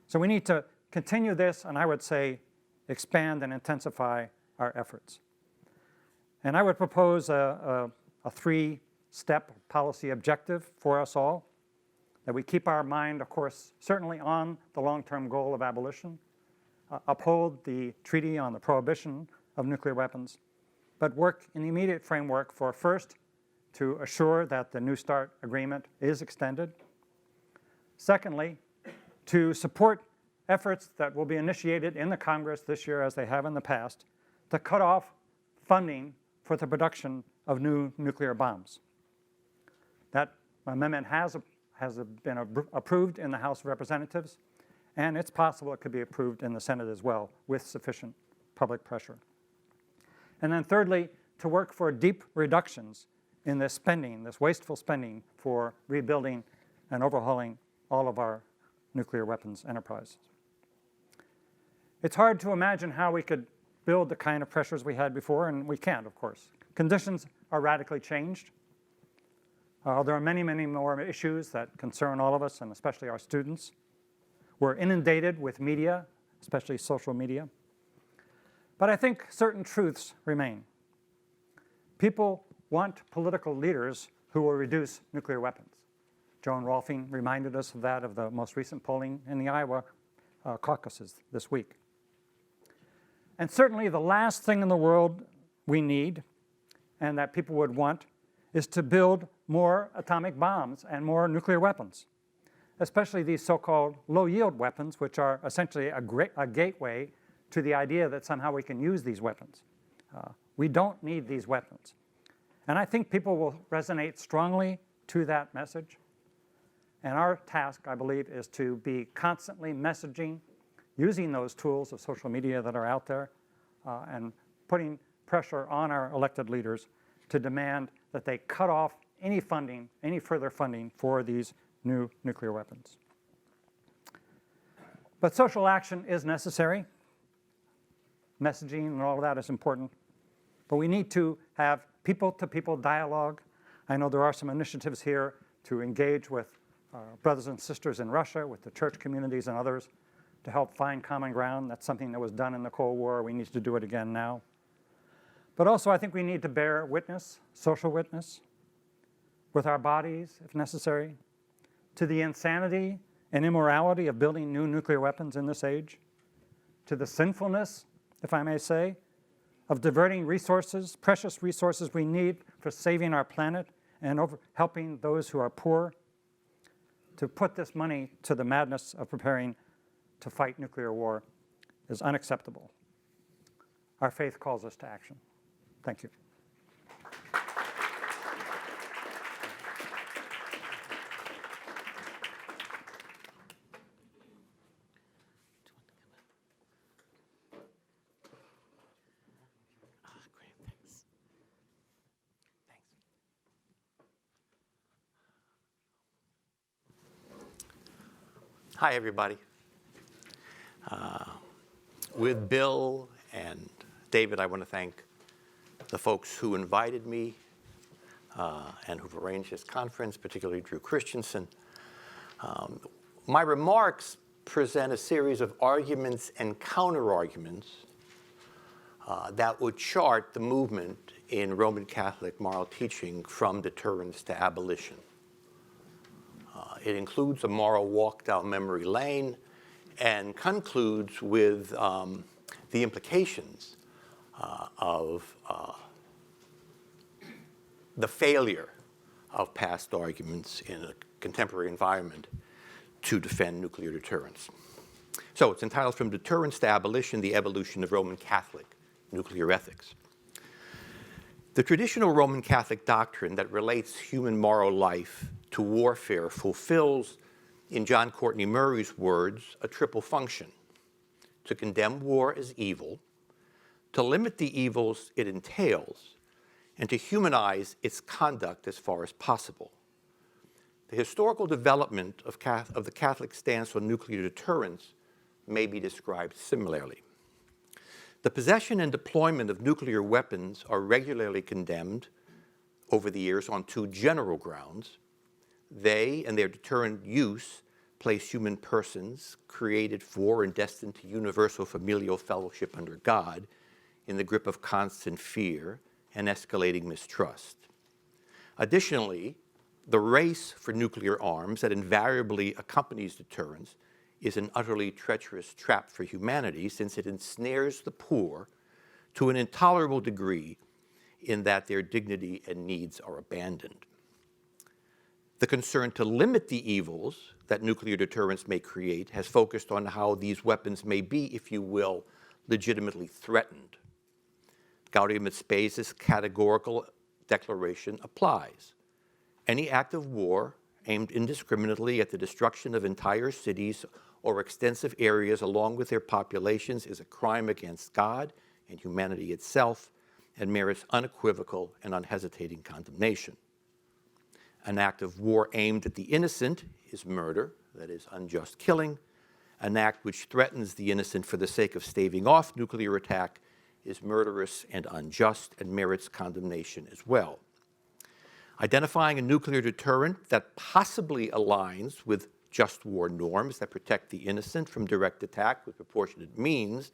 So we need to continue this, and I would say expand and intensify our efforts. And I would propose a three-step policy objective for us all, that we keep our mind, of course, certainly on the long-term goal of abolition, uphold the Treaty on the Prohibition of Nuclear Weapons, but work in the immediate framework for, first, to assure that the New START agreement is extended. Secondly, to support efforts that will be initiated in the Congress this year, as they have in the past, to cut off funding for the production of new nuclear bombs. That amendment has been approved in the House of Representatives, and it's possible it could be approved in the Senate as well with sufficient public pressure. And then thirdly, to work for deep reductions in this spending, this wasteful spending for rebuilding and overhauling all of our nuclear weapons enterprises. It's hard to imagine how we could build the kind of pressures we had before, and we can't, of course. Conditions are radically changed. There are many, many more issues that concern all of us, and especially our students. We're inundated with media, especially social media. But I think certain truths remain. People want political leaders who will reduce nuclear weapons. Joan Rolfing reminded us of that of the most recent polling in the Iowa caucuses this week. And certainly the last thing in the world we need, and that people would want, is to build more atomic bombs and more nuclear weapons, especially these so-called low-yield weapons, which are essentially a gateway to the idea that somehow we can use these weapons. We don't need these weapons. And I think people will resonate strongly to that message. And our task, I believe, is to be constantly messaging, using those tools of social media that are out there, and putting pressure on our elected leaders to demand that they cut off any funding, any further funding for these new nuclear weapons. But social action is necessary. Messaging and all of that is important. But we need to have people-to-people dialogue. I know there are some initiatives here to engage with brothers and sisters in Russia, with the church communities and others, to help find common ground. That's something that was done in the Cold War. We need to do it again now. But also, I think we need to bear witness, social witness, with our bodies, if necessary, to the insanity and immorality of building new nuclear weapons in this age, to the sinfulness, if I may say, of diverting resources, precious resources we need for saving our planet and helping those who are poor. To put this money to the madness of preparing to fight nuclear war is unacceptable. Our faith calls us to action. Thank you. Hi, everybody. With Bill and David, I want to thank the folks who invited me and who've arranged this conference, particularly Drew Christensen. My remarks present a series of arguments and counter-arguments that would chart the movement in Roman Catholic moral teaching from deterrence to abolition. It includes a moral walk down memory lane and concludes with the implications of the failure of past arguments in a contemporary environment to defend nuclear deterrence. So it's entitled From Deterrence to Abolition, the Evolution of Roman Catholic Nuclear Ethics. The traditional Roman Catholic doctrine that relates human moral life to warfare fulfills, in John Courtney Murray's words, a triple function: to condemn war as evil, to limit the evils it entails, and to humanize its conduct as far as possible. The historical development of the Catholic stance on nuclear deterrence may be described similarly. The possession and deployment of nuclear weapons are regularly condemned over the years on two general grounds. They and their deterrent use place human persons created for and destined to universal familial fellowship under God in the grip of constant fear and escalating mistrust. Additionally, the race for nuclear arms that invariably accompanies deterrence is an utterly treacherous trap for humanity, since it ensnares the poor to an intolerable degree in that their dignity and needs are abandoned. The concern to limit the evils that nuclear deterrence may create has focused on how these weapons may be, if you will, legitimately threatened. Gaudium et Spes' categorical declaration applies. Any act of war aimed indiscriminately at the destruction of entire cities or extensive areas along with their populations is a crime against God and humanity itself, and merits unequivocal and unhesitating condemnation. An act of war aimed at the innocent is murder, that is, unjust killing. An act which threatens the innocent for the sake of staving off nuclear attack is murderous and unjust and merits condemnation as well. Identifying a nuclear deterrent that possibly aligns with just war norms that protect the innocent from direct attack with proportionate means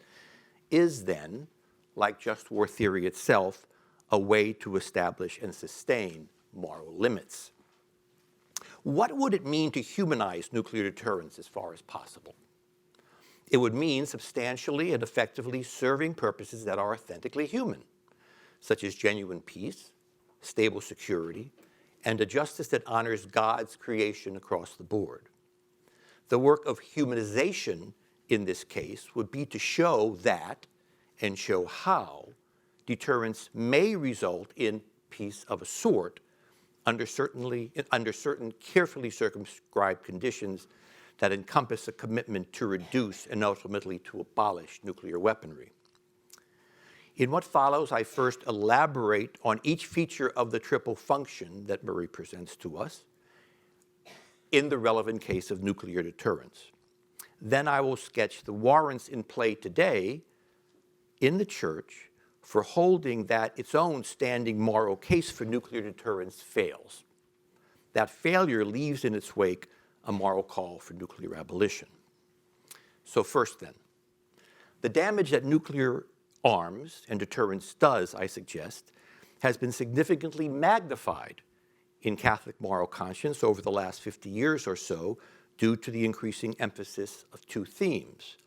is then, like just war theory itself, a way to establish and sustain moral limits. What would it mean to humanize nuclear deterrence as far as possible? It would mean substantially and effectively serving purposes that are authentically human, such as genuine peace, stable security, and a justice that honors God's creation across the board. The work of humanization in this case would be to show that and show how deterrence may result in peace of a sort under certain carefully circumscribed conditions that encompass a commitment to reduce and ultimately to abolish nuclear weaponry. In what follows, I first elaborate on each feature of the triple function that Murray presents to us in the relevant case of nuclear deterrence. Then I will sketch the warrants in play today in the Church for holding that its own standing moral case for nuclear deterrence fails. That failure leaves in its wake a moral call for nuclear abolition. So first then, the damage that nuclear arms and deterrence does, I suggest, has been significantly magnified in Catholic moral conscience over the last 50 years or so due to the increasing emphasis of two themes.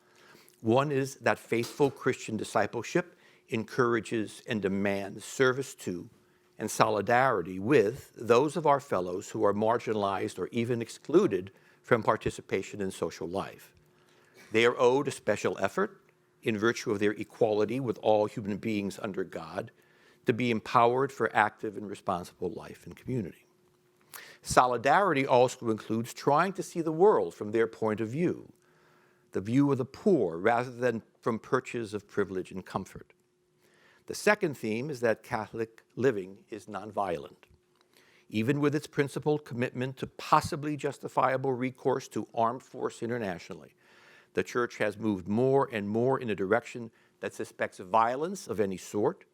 One is that faithful Christian discipleship encourages and demands service to and solidarity with those of our fellows who are marginalized or even excluded from participation in social life. They are owed a special effort in virtue of their equality with all human beings under God to be empowered for active and responsible life and community. Solidarity also includes trying to see the world from their point of view, the view of the poor rather than from perches of privilege and comfort. The second theme is that Catholic living is nonviolent. Even with its principled commitment to possibly justifiable recourse to armed force internationally, the Church has moved more and more in a direction that suspects violence of any sort,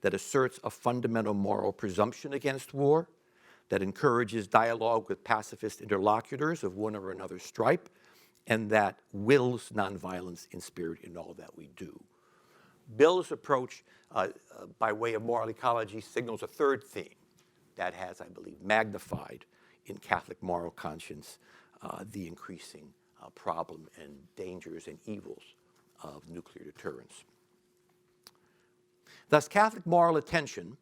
that asserts a fundamental moral presumption against war, that encourages dialogue with pacifist interlocutors of one or another stripe, and that wills nonviolence in spirit in all that we do. Bill's approach by way of moral ecology signals a third theme that has, I believe, magnified in Catholic moral conscience the increasing problem and dangers and evils of nuclear deterrence. Thus, Catholic moral attention,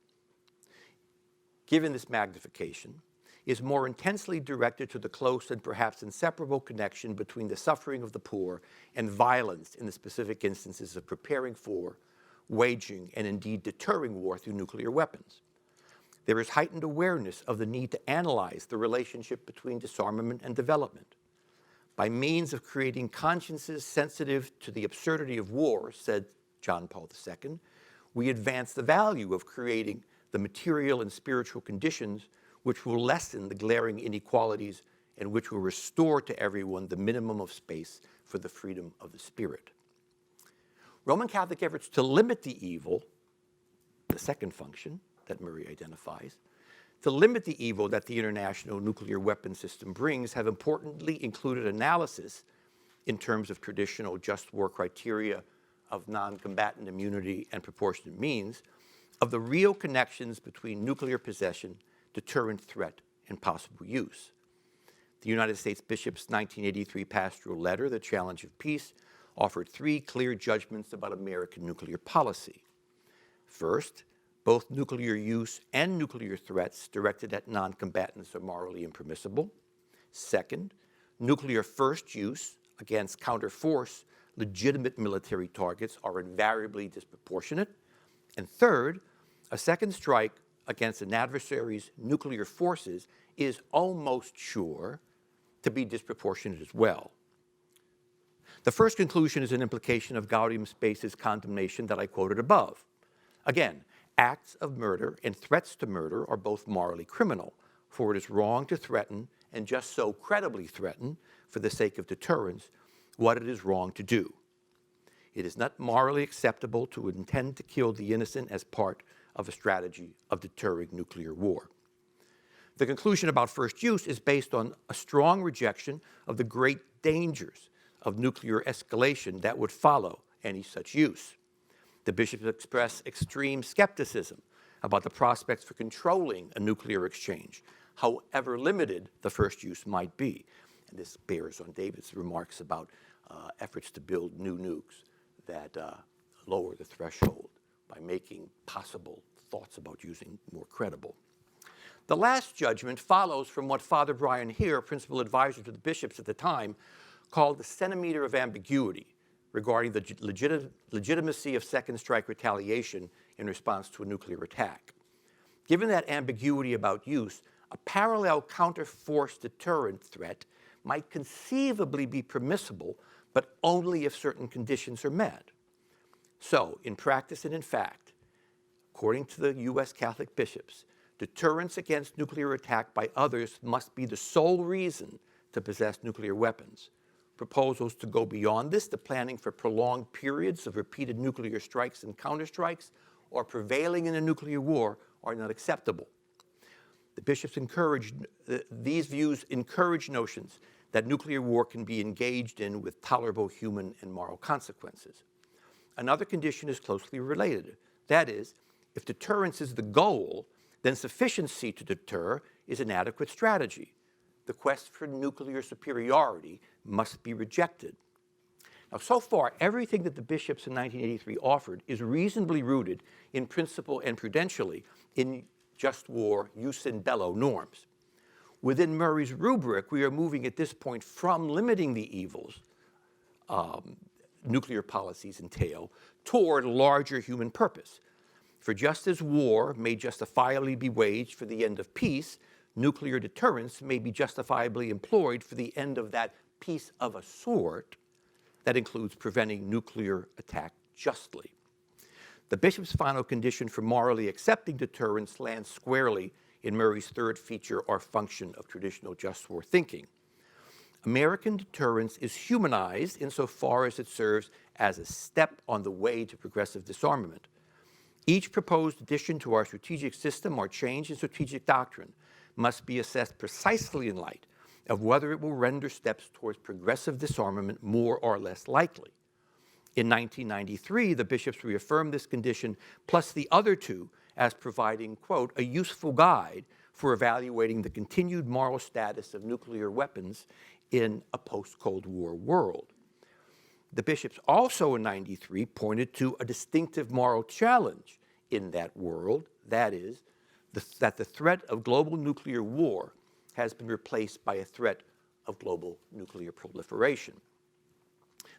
given this magnification, is more intensely directed to the close and perhaps inseparable connection between the suffering of the poor and violence in the specific instances of preparing for, waging, and indeed deterring war through nuclear weapons. There is heightened awareness of the need to analyze the relationship between disarmament and development. By means of creating consciences sensitive to the absurdity of war, said John Paul II, we advance the value of creating the material and spiritual conditions which will lessen the glaring inequalities and which will restore to everyone the minimum of space for the freedom of the spirit. Roman Catholic efforts to limit the evil, the second function that Murray identifies, to limit the evil that the international nuclear weapon system brings have importantly included analysis in terms of traditional just war criteria of non-combatant immunity and proportionate means of the real connections between nuclear possession, deterrent threat, and possible use. The United States Bishop's 1983 pastoral letter, The Challenge of Peace, offered 3 clear judgments about American nuclear policy. First, both nuclear use and nuclear threats directed at non-combatants are morally impermissible. Second, nuclear first use against counterforce legitimate military targets are invariably disproportionate. And third, a second strike against an adversary's nuclear forces is almost sure to be disproportionate as well. The first conclusion is an implication of Gaudium Spes' condemnation that I quoted above. Again, acts of murder and threats to murder are both morally criminal, for it is wrong to threaten, and just so credibly threaten, for the sake of deterrence, what it is wrong to do. It is not morally acceptable to intend to kill the innocent as part of a strategy of deterring nuclear war. The conclusion about first use is based on a strong rejection of the great dangers of nuclear escalation that would follow any such use. The bishops express extreme skepticism about the prospects for controlling a nuclear exchange, however limited the first use might be. And this bears on David's remarks about efforts to build new nukes that lower the threshold by making possible thoughts about using more credible. The last judgment follows from what Father Brian Heer, principal advisor to the bishops at the time, called the Centimeter of Ambiguity regarding the legitimacy of second strike retaliation in response to a nuclear attack. Given that ambiguity about use, a parallel counterforce deterrent threat might conceivably be permissible, but only if certain conditions are met. So, in practice and in fact, according to the U.S. Catholic bishops, deterrence against nuclear attack by others must be the sole reason to possess nuclear weapons. Proposals to go beyond this, the planning for prolonged periods of repeated nuclear strikes and counterstrikes, or prevailing in a nuclear war, are not acceptable. The bishops these views encourage notions that nuclear war can be engaged in with tolerable human and moral consequences. Another condition is closely related. That is, if deterrence is the goal, then sufficiency to deter is an adequate strategy. The quest for nuclear superiority must be rejected. Now, so far, everything that the bishops in 1983 offered is reasonably rooted in principle and prudentially in just war, jus in bello norms. Within Murray's rubric, we are moving at this point from limiting the evils nuclear policies entail toward larger human purpose. For just as war may justifiably be waged for the end of peace, nuclear deterrence may be justifiably employed for the end of that peace of a sort that includes preventing nuclear attack justly. The bishop's final condition for morally accepting deterrence lands squarely in Murray's third feature or function of traditional just war thinking. American deterrence is humanized insofar as it serves as a step on the way to progressive disarmament. Each proposed addition to our strategic system or change in strategic doctrine must be assessed precisely in light of whether it will render steps towards progressive disarmament more or less likely. In 1993, the bishops reaffirmed this condition, plus the other two, as providing, quote, a useful guide for evaluating the continued moral status of nuclear weapons in a post-Cold War world. The bishops also in 93 pointed to a distinctive moral challenge in that world, that is, that the threat of global nuclear war has been replaced by a threat of global nuclear proliferation.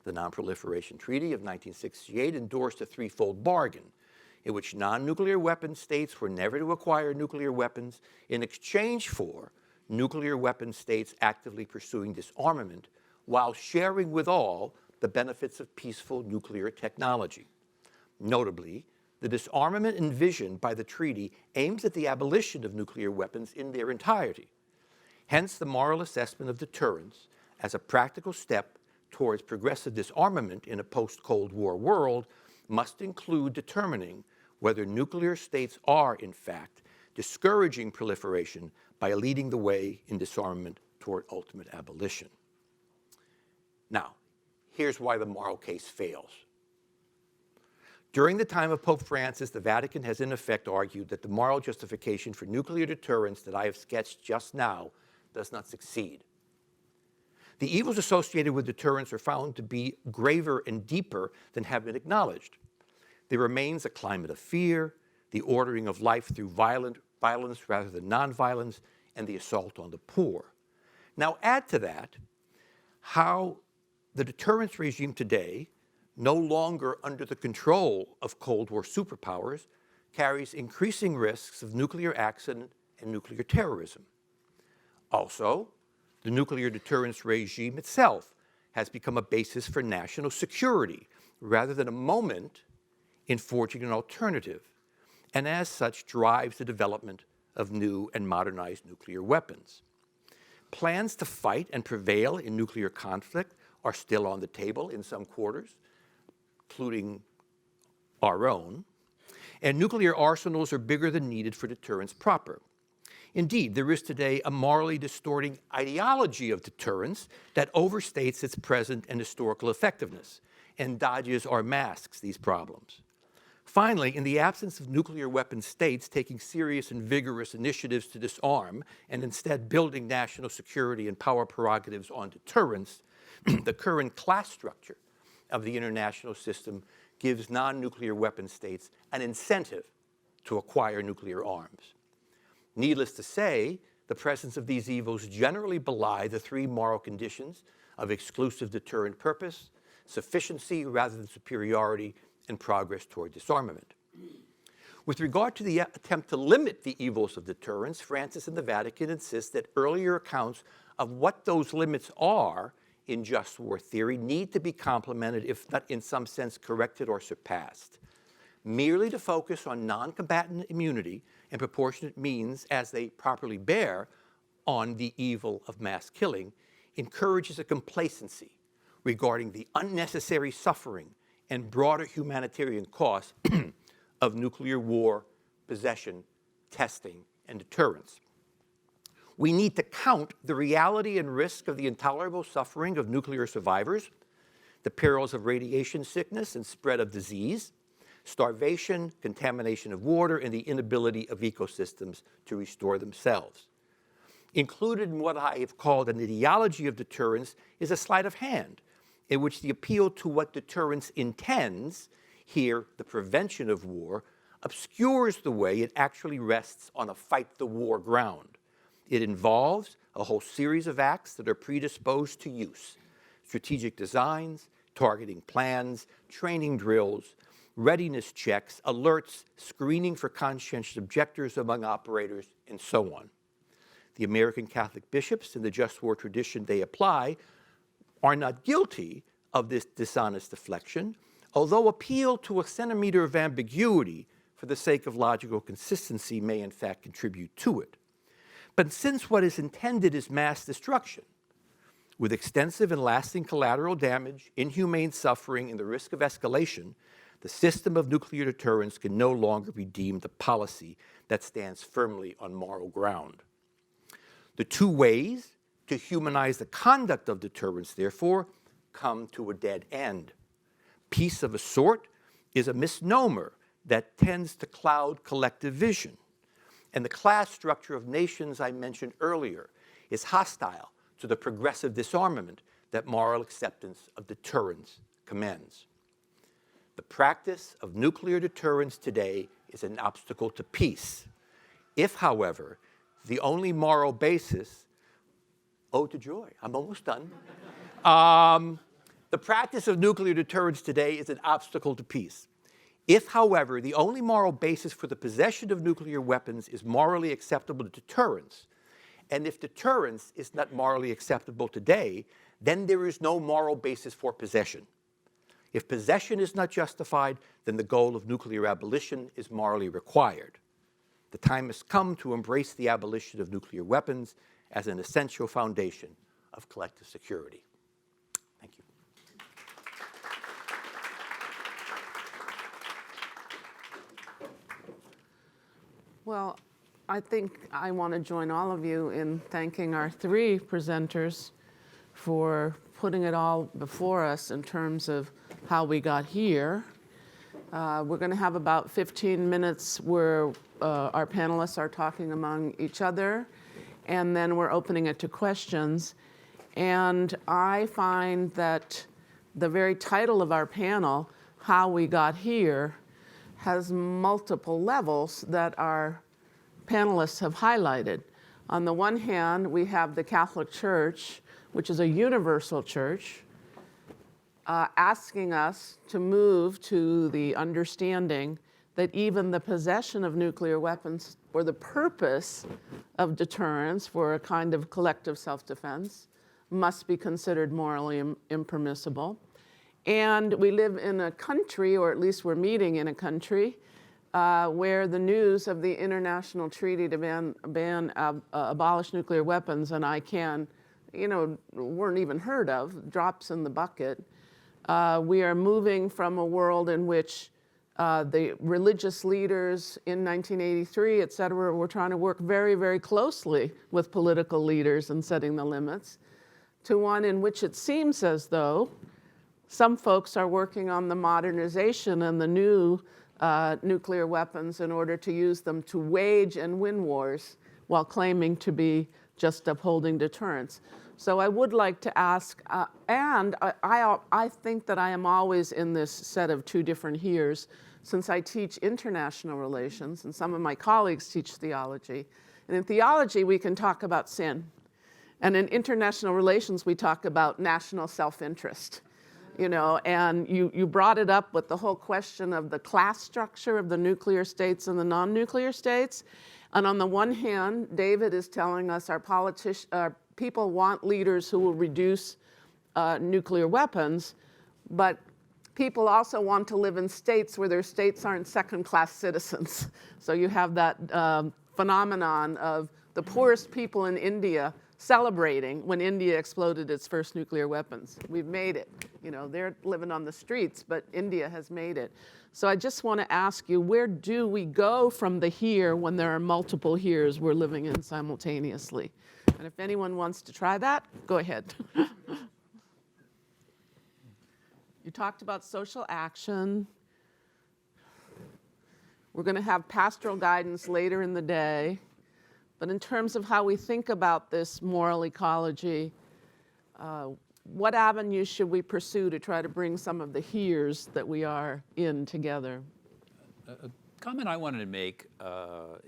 The Non-Proliferation Treaty of 1968 endorsed a threefold bargain in which non-nuclear weapon states were never to acquire nuclear weapons in exchange for nuclear weapon states actively pursuing disarmament while sharing with all the benefits of peaceful nuclear technology. Notably, the disarmament envisioned by the treaty aims at the abolition of nuclear weapons in their entirety. Hence, the moral assessment of deterrence as a practical step towards progressive disarmament in a post-Cold War world must include determining whether nuclear states are, in fact, discouraging proliferation by leading the way in disarmament toward ultimate abolition. Now, here's why the moral case fails. During the time of Pope Francis, the Vatican has in effect argued that the moral justification for nuclear deterrence that I have sketched just now does not succeed. The evils associated with deterrence are found to be graver and deeper than have been acknowledged. There remains a climate of fear, the ordering of life through violence rather than nonviolence, and the assault on the poor. Now add to that how the deterrence regime today, no longer under the control of Cold War superpowers, carries increasing risks of nuclear accident and nuclear terrorism. Also, the nuclear deterrence regime itself has become a basis for national security rather than a moment in forging an alternative, and as such drives the development of new and modernized nuclear weapons. Plans to fight and prevail in nuclear conflict are still on the table in some quarters, including our own, and nuclear arsenals are bigger than needed for deterrence proper. Indeed, there is today a morally distorting ideology of deterrence that overstates its present and historical effectiveness and dodges or masks these problems. Finally, in the absence of nuclear weapon states taking serious and vigorous initiatives to disarm and instead building national security and power prerogatives on deterrence, the current class structure of the international system gives non-nuclear weapon states an incentive to acquire nuclear arms. Needless to say, the presence of these evils generally belie the three moral conditions of exclusive deterrent purpose, sufficiency rather than superiority, and progress toward disarmament. With regard to the attempt to limit the evils of deterrence, Francis and the Vatican insist that earlier accounts of what those limits are in just war theory need to be complemented, if not in some sense corrected or surpassed. Merely to focus on non-combatant immunity and proportionate means as they properly bear on the evil of mass killing encourages a complacency regarding the unnecessary suffering and broader humanitarian costs of nuclear war, possession, testing, and deterrence. We need to count the reality and risk of the intolerable suffering of nuclear survivors, the perils of radiation sickness and spread of disease, starvation, contamination of water, and the inability of ecosystems to restore themselves. Included in what I have called an ideology of deterrence is a sleight of hand, in which the appeal to what deterrence intends, here the prevention of war, obscures the way it actually rests on a fight the war ground. It involves a whole series of acts that are predisposed to use: strategic designs, targeting plans, training drills, readiness checks, alerts, screening for conscientious objectors among operators, and so on. The American Catholic bishops, in the just war tradition they apply, are not guilty of this dishonest deflection, although appeal to a centimeter of ambiguity for the sake of logical consistency may in fact contribute to it. But since what is intended is mass destruction, with extensive and lasting collateral damage, inhumane suffering, and the risk of escalation, the system of nuclear deterrence can no longer be deemed a policy that stands firmly on moral ground. The two ways to humanize the conduct of deterrence, therefore, come to a dead end. Peace of a sort is a misnomer that tends to cloud collective vision. And the class structure of nations I mentioned earlier is hostile to the progressive disarmament that moral acceptance of deterrence commends. The practice of nuclear deterrence today is an obstacle to peace. If, however, the only moral basis, oh, to joy, I'm almost done. The practice of nuclear deterrence today is an obstacle to peace. If, however, the only moral basis for the possession of nuclear weapons is morally acceptable to deterrence, and if deterrence is not morally acceptable today, then there is no moral basis for possession. If possession is not justified, then the goal of nuclear abolition is morally required. The time has come to embrace the abolition of nuclear weapons as an essential foundation of collective security. Thank you. Well, I think I want to join all of you in thanking our three presenters for putting it all before us in terms of how we got here. We're going to have about 15 minutes where our panelists are talking among each other, and then we're opening it to questions. And I find that the very title of our panel, How We Got Here, has multiple levels that our panelists have highlighted. On the one hand, we have the Catholic Church, which is a universal church, asking us to move to the understanding that even the possession of nuclear weapons for the purpose of deterrence, for a kind of collective self-defense, must be considered morally impermissible. And we live in a country, or at least we're meeting in a country, where the news of the international treaty to abolish nuclear weapons and ICAN, weren't even heard of, drops in the bucket. We are moving from a world in which the religious leaders in 1983, et cetera, were trying to work very, very closely with political leaders in setting the limits, to one in which it seems as though some folks are working on the modernization and the new nuclear weapons in order to use them to wage and win wars while claiming to be just upholding deterrence. So I would like to ask, and I think that I am always in this set of two different heres, since I teach international relations and some of my colleagues teach theology. And in theology, we can talk about sin. And in international relations, we talk about national self-interest. And you brought it up with the whole question of the class structure of the nuclear states and the non-nuclear states. And on the one hand, David is telling us our people want leaders who will reduce nuclear weapons, but people also want to live in states where their states aren't second-class citizens. So you have that phenomenon of the poorest people in India celebrating when India exploded its first nuclear weapons. We've made it. They're living on the streets, but India has made it. So I just want to ask you, where do we go from the here when there are multiple heres we're living in simultaneously? And if anyone wants to try that, go ahead. You talked about social action. We're going to have pastoral guidance later in the day. But in terms of how we think about this moral ecology, what avenues should we pursue to try to bring some of the heres that we are in together? A comment I wanted to make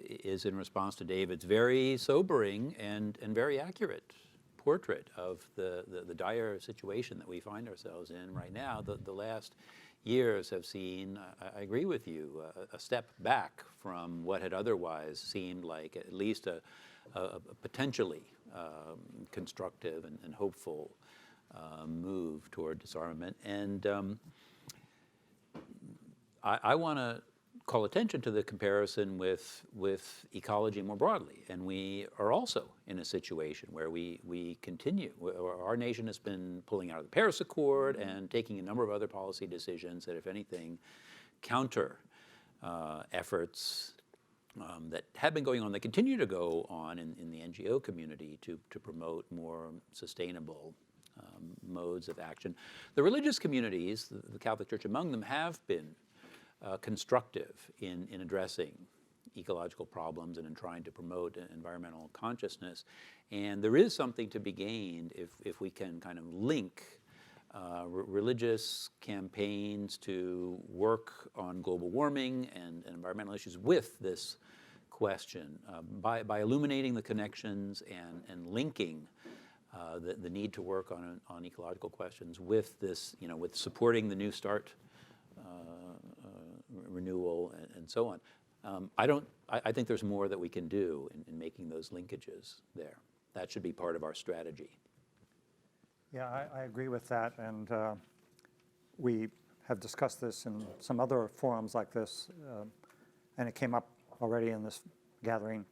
is in response to David's very sobering and very accurate portrait of the dire situation that we find ourselves in right now. The last years have seen, I agree with you, a step back from what had otherwise seemed like at least a potentially constructive and hopeful move toward disarmament. And I want to call attention to the comparison with ecology more broadly. And we are also in a situation where we continue. Our nation has been pulling out of the Paris Accord and taking a number of other policy decisions that, if anything, counter efforts that have been going on, that continue to go on in the NGO community to promote more sustainable modes of action. The religious communities, the Catholic Church among them, have been constructive in addressing ecological problems and in trying to promote environmental consciousness. And there is something to be gained if we can kind of link religious campaigns to work on global warming and environmental issues with this question by illuminating the connections and linking the need to work on ecological questions with this, with supporting the New Start renewal and so on. I think there's more that we can do in making those linkages there. That should be part of our strategy. Yeah, I agree with that, and we have discussed this in some other forums like this, and it came up already in this gathering,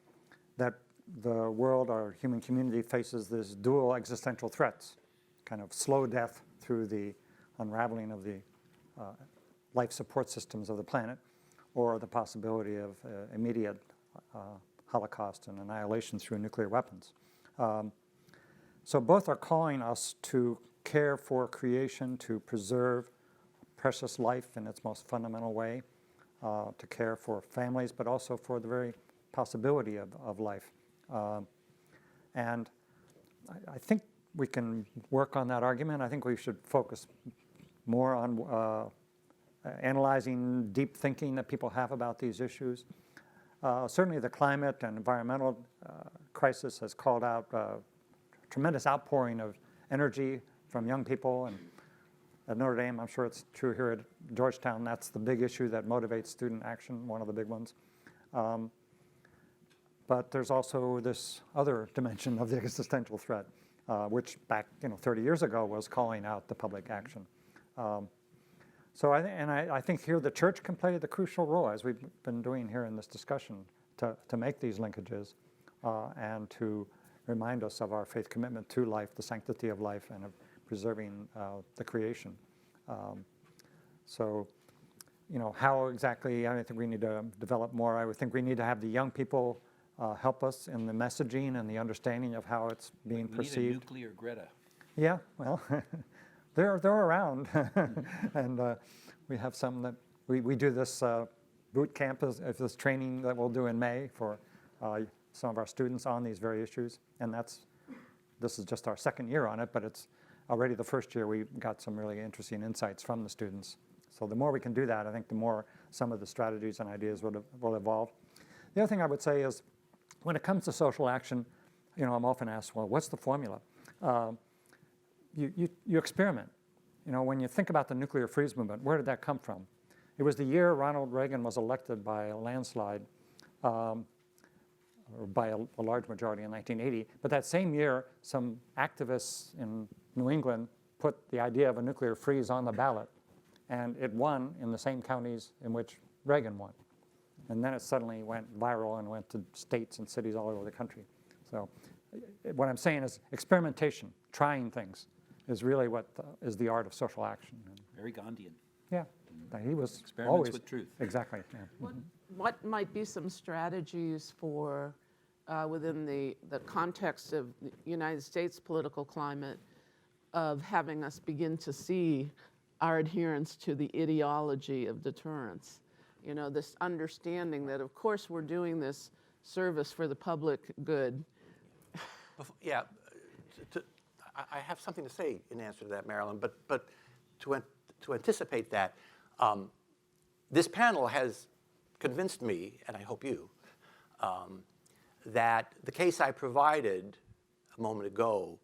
that the world, our human community, faces this dual existential threats, kind of slow death through the unraveling of the life support systems of the planet, or the possibility of immediate holocaust and annihilation through nuclear weapons. So both are calling us to care for creation, to preserve precious life in its most fundamental way, to care for families, but also for the very possibility of life. And I think we can work on that argument. I think we should focus more on analyzing deep thinking that people have about these issues. Certainly the climate and environmental crisis has called out tremendous outpouring of energy from young people. And at Notre Dame, I'm sure it's true here at Georgetown, that's the big issue that motivates student action, one of the big ones. But there's also this other dimension of the existential threat, which back 30 years ago was calling out the public action. So I think here the church can play the crucial role, as we've been doing here in this discussion, to make these linkages and to remind us of our faith commitment to life, the sanctity of life, and of preserving the creation. So, how exactly, I think we need to develop more. I would think we need to have the young people help us in the messaging and the understanding of how it's being perceived. We need a nuclear Greta. Yeah, well, they're around, and we have some that we do this boot camp as this training that we'll do in May for some of our students on these very issues, and this is just our second year on it, but it's already the first year we got some really interesting insights from the students. So the more we can do that, I think the more some of the strategies and ideas will evolve. The other thing I would say is, when it comes to social action, I'm often asked, well, what's the formula? You experiment. When you think about the nuclear freeze movement, where did that come from? It was the year Ronald Reagan was elected by a landslide, or by a large majority in 1980. But that same year, some activists in New England put the idea of a nuclear freeze on the ballot, and it won in the same counties in which Reagan won. And then it suddenly went viral and went to states and cities all over the country. So what I'm saying is experimentation, trying things, is really what is the art of social action. Very Gandhian. Yeah, he was Experiments always with truth. Exactly. Yeah. What might be some strategies for, within the context of the United States political climate, of having us begin to see our adherence to the ideology of deterrence? This understanding that, of course, we're doing this service for the public good. Yeah, I have something to say in answer to that, Marilyn, but to anticipate that, this panel has convinced me, and I hope you, that the case I provided a moment ago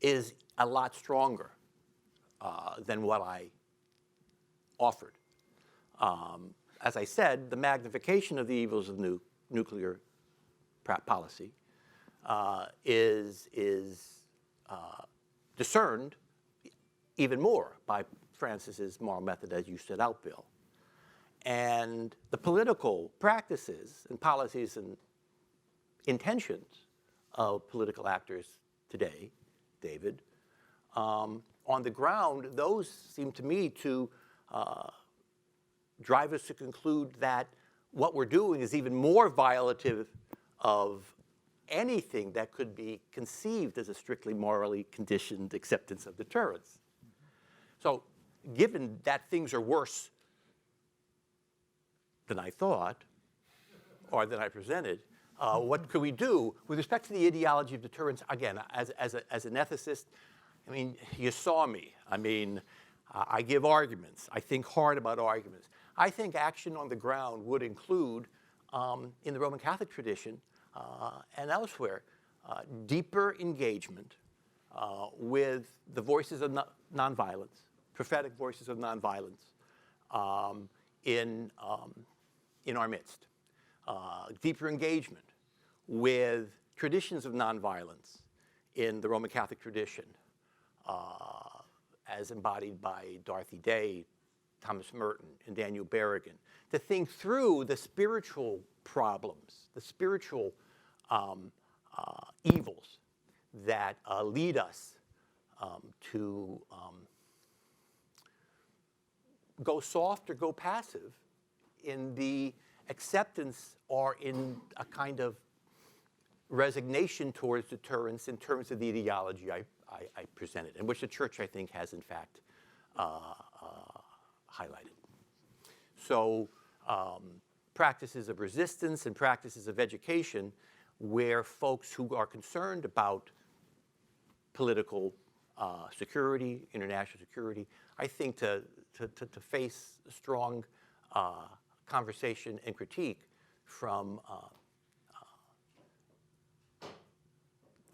is a lot stronger than what I offered. As I said, the magnification of the evils of nuclear policy is discerned even more by Francis's moral method, as you set out, Bill. And the political practices and policies and intentions of political actors today, David, on the ground, those seem to me to drive us to conclude that what we're doing is even more violative of anything that could be conceived as a strictly morally conditioned acceptance of deterrence. So given that things are worse than I thought, or than I presented, what could we do with respect to the ideology of deterrence? Again, as an ethicist, I mean, you saw me. I mean, I give arguments. I think hard about arguments. I think action on the ground would include, in the Roman Catholic tradition and elsewhere, deeper engagement with the voices of nonviolence, prophetic voices of nonviolence in our midst. Deeper engagement with traditions of nonviolence in the Roman Catholic tradition, as embodied by Dorothy Day, Thomas Merton, and Daniel Berrigan, to think through the spiritual problems, the spiritual evils that lead us to go soft or go passive in the acceptance or in a kind of resignation towards deterrence in terms of the ideology I presented, and which the church, I think, has in fact highlighted. So practices of resistance and practices of education where folks who are concerned about political security, international security, I think to face strong conversation and critique from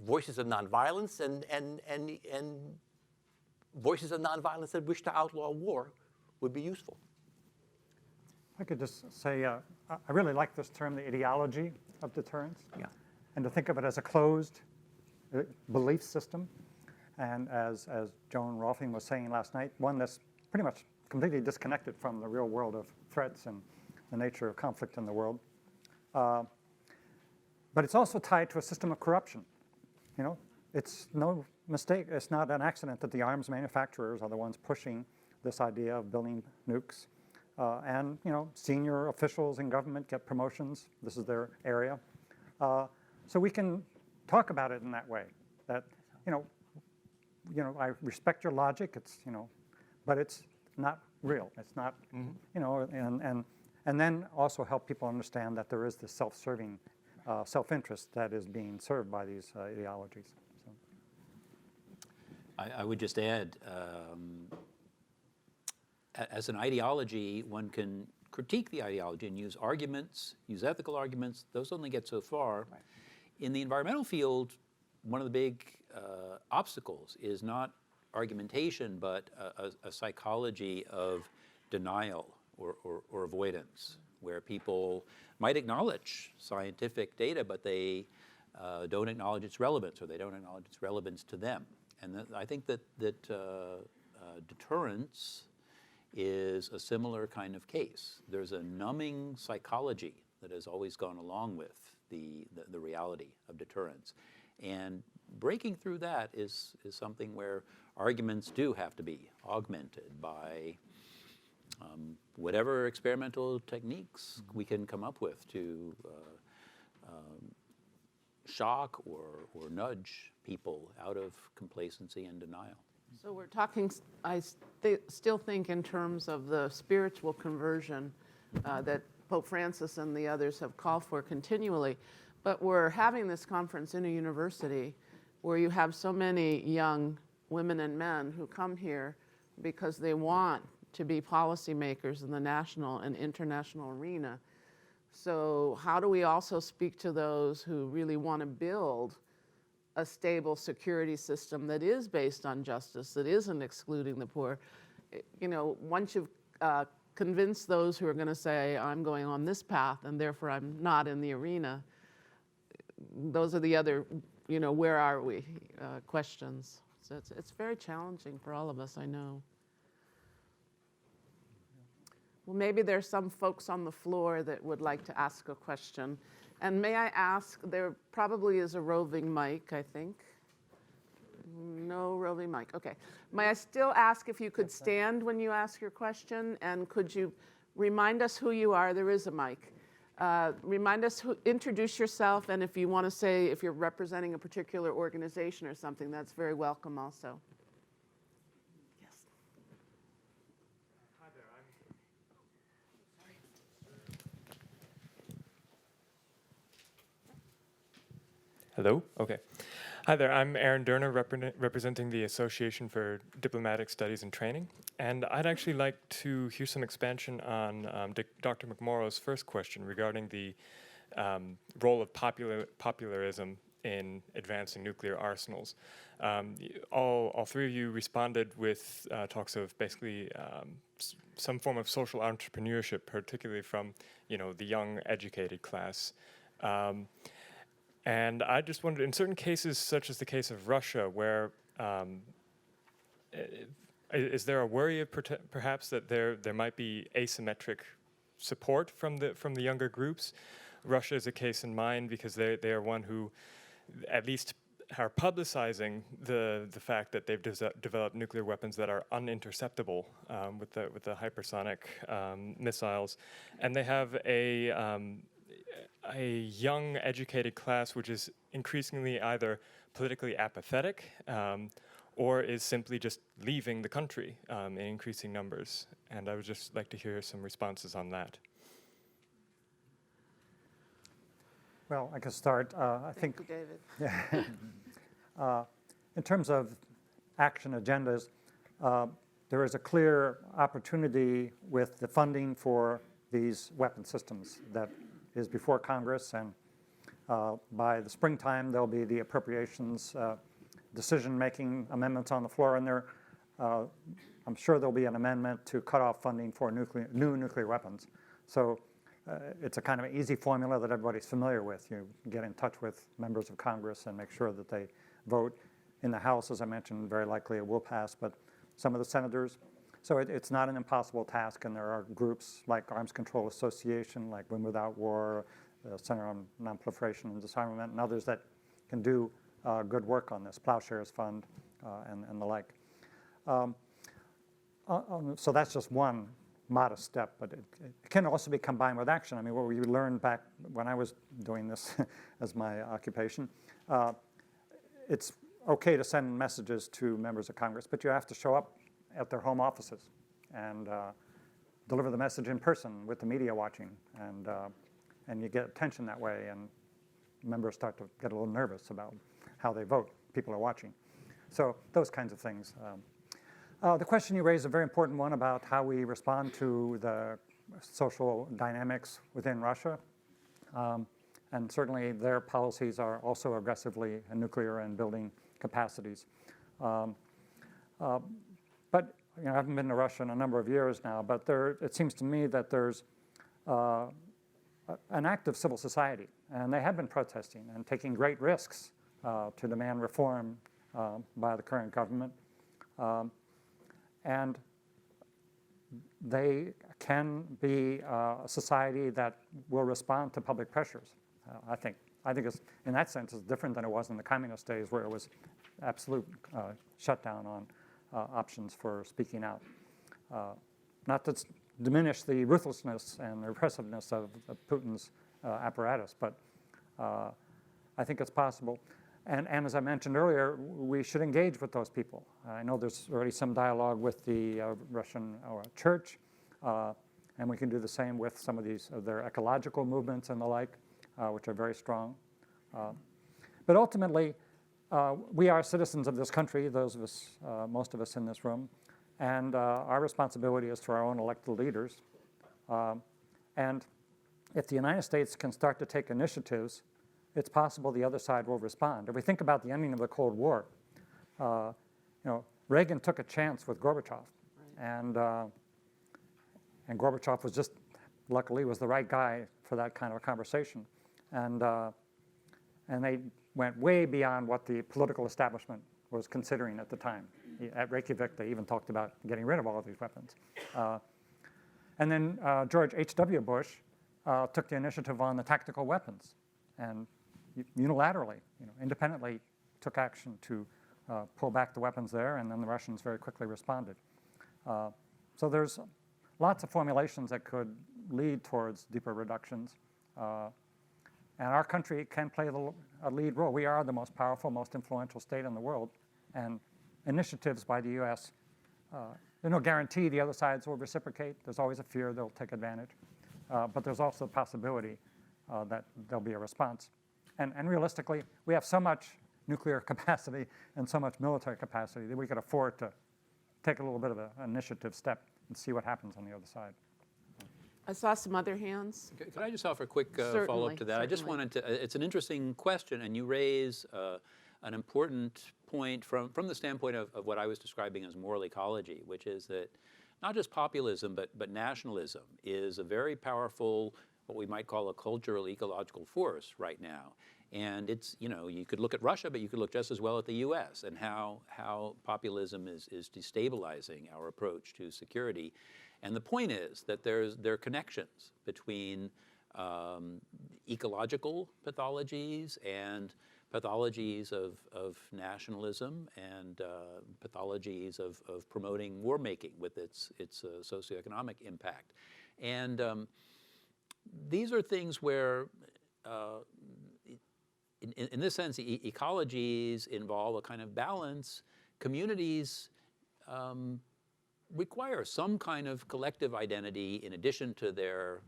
voices of nonviolence and voices of nonviolence that wish to outlaw war would be useful. I could just say, I really like this term, the ideology of deterrence. Yeah. And to think of it as a closed belief system. And as Joan Rolfing was saying last night, one that's pretty much completely disconnected from the real world of threats and the nature of conflict in the world. But it's also tied to a system of corruption. You know, it's no mistake, it's not an accident that the arms manufacturers are the ones pushing this idea of building nukes. And, you know, senior officials in government get promotions. This is their area. So we can talk about it in that way, that, you know, I respect your logic, it's, you know, but it's not real. It's not, you know, and then also help people understand that there is this self-serving self-interest that is being served by these ideologies. So. I would just add, as an ideology, one can critique the ideology and use arguments, use ethical arguments. Those only get so far. Right. In the environmental field, one of the big obstacles is not argumentation, but a psychology of denial or avoidance, where people might acknowledge scientific data, but they don't acknowledge its relevance, or they don't acknowledge its relevance to them. And I think that deterrence is a similar kind of case. There's a numbing psychology that has always gone along with the reality of deterrence. And breaking through that is something where arguments do have to be augmented by whatever experimental techniques we can come up with to shock or nudge people out of complacency and denial. So we're talking, I still think in terms of the spiritual conversion that Pope Francis and the others have called for continually, but we're having this conference in a university where you have so many young women and men who come here because they want to be policymakers in the national and international arena. So how do we also speak to those who really want to build a stable security system that is based on justice, that isn't excluding the poor? You know, once you've convinced those who are going to say, I'm going on this path and therefore I'm not in the arena, those are the other, you know, where are we questions. So it's very challenging for all of us, I know. Well, maybe there's some folks on the floor that would like to ask a question. And may I ask, there probably is a roving mic, I think. No roving mic, okay. May I still ask if you could stand when you ask your question, and could you remind us who you are? There is a mic. Remind us, introduce yourself, and if you want to say, if you're representing a particular organization or something, that's very welcome also. Hello? Okay. Hi there, I'm Aaron Derner, representing the Association for Diplomatic Studies and Training. And I'd actually like to hear some expansion on Dr. McMorrow's first question regarding the role of popularism in advancing nuclear arsenals. All three of you responded with talks of basically some form of social entrepreneurship, particularly from, you know, the young educated class. And I just wondered, in certain cases, such as the case of Russia, where is there a worry of perhaps that there might be asymmetric support from the younger groups? Russia is a case in mind because they are one who at least are publicizing the fact that they've developed nuclear weapons that are uninterceptable with the hypersonic missiles, and they have a young, educated class which is increasingly either politically apathetic or is simply just leaving the country in increasing numbers. And I would just like to hear some responses on that. Well, I can start. I think Thank you, David. in terms of action agendas, there is a clear opportunity with the funding for these weapon systems that is before Congress, and by the springtime there'll be the appropriations decision-making amendments on the floor, and I'm sure there'll be an amendment to cut off funding for new nuclear weapons. So it's a kind of easy formula that everybody's familiar with. You get in touch with members of Congress and make sure that they vote. In the House, as I mentioned, very likely it will pass, but some of the senators. So it's not an impossible task, and there are groups like Arms Control Association, like Women Without War, Center on Non-Proliferation and Disarmament, and others that can do good work on this, Plowshares Fund and the like. So that's just one modest step, but it can also be combined with action. I mean, what we learned back when I was doing this as my occupation, it's okay to send messages to members of Congress, but you have to show up at their home offices and deliver the message in person with the media watching, and you get attention that way, and members start to get a little nervous about how they vote. People are watching. So those kinds of things. The question you raised is a very important one about how we respond to the social dynamics within Russia. And certainly their policies are also aggressively nuclear and building capacities. But I haven't been to Russia in a number of years now, but it seems to me that there's an active civil society, and they have been protesting and taking great risks to demand reform by the current government. And they can be a society that will respond to public pressures, I think. I think it's, in that sense, it's different than it was in the communist days, where it was absolute shutdown on options for speaking out. Not to diminish the ruthlessness and the repressiveness of Putin's apparatus, but I think it's possible. And as I mentioned earlier, we should engage with those people. I know there's already some dialogue with the Russian church, and we can do the same with some of these their ecological movements and the like, which are very strong. But ultimately, we are citizens of this country, those of us, most of us in this room, and our responsibility is to our own elected leaders. And if the United States can start to take initiatives, it's possible the other side will respond. If we think about the ending of the Cold War, Reagan took a chance with Gorbachev, and Gorbachev was just, luckily, was the right guy for that kind of a conversation, and they went way beyond what the political establishment was considering at the time. At Reykjavik, they even talked about getting rid of all of these weapons. And then George H.W. Bush took the initiative on the tactical weapons, and unilaterally, independently took action to pull back the weapons there, and then the Russians very quickly responded. So there's lots of formulations that could lead towards deeper reductions. And our country can play a lead role. We are the most powerful, most influential state in the world, and initiatives by the U.S., there's no guarantee the other sides will reciprocate. There's always a fear they'll take advantage. But there's also a possibility that there'll be a response. And realistically, we have so much nuclear capacity and so much military capacity that we could afford to take a little bit of an initiative step and see what happens on the other side. I saw some other hands. Could I just offer a quick follow-up to that? I just wanted to, it's an interesting question, and you raise an important point from the standpoint of what I was describing as moral ecology, which is that not just populism, but nationalism is a very powerful, what we might call a cultural ecological force right now. And it's, you could look at Russia, but you could look just as well at the US and how populism is destabilizing our approach to security. And the point is that there are connections between ecological pathologies and pathologies of nationalism and pathologies of promoting war making with its socioeconomic impact. And these are things where, in this sense, ecologies involve a kind of balance. Communities require some kind of collective identity in addition to their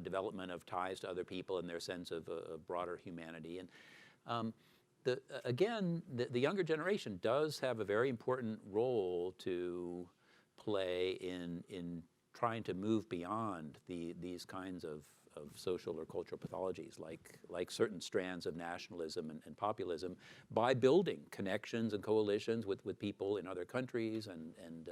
development of ties to other people and their sense of a broader humanity. And again, the younger generation does have a very important role to play in trying to move beyond these kinds of social or cultural pathologies, like certain strands of nationalism and populism, by building connections and coalitions with people in other countries. And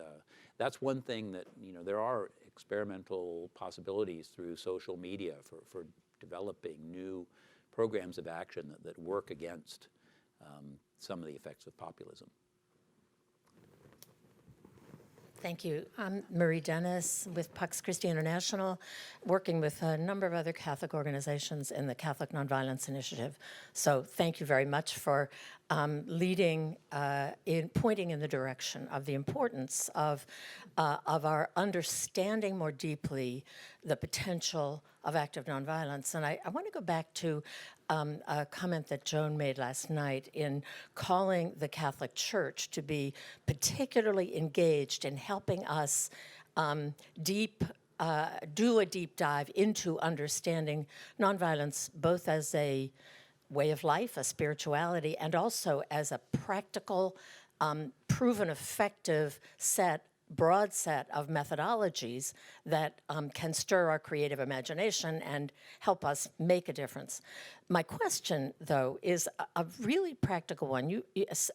that's one thing that, there are experimental possibilities through social media for developing new programs of action that work against some of the effects of populism. Thank you. I'm Marie Dennis with Pax Christi International, working with a number of other Catholic organizations in the Catholic Nonviolence Initiative. So thank you very much for leading, pointing in the direction of the importance of our understanding more deeply the potential of active nonviolence. And I want to go back to a comment that Joan made last night in calling the Catholic Church to be particularly engaged in helping us do a deep dive into understanding nonviolence, both as a way of life, a spirituality, and also as a practical, proven effective broad set of methodologies that can stir our creative imagination and help us make a difference. My question, though, is a really practical one.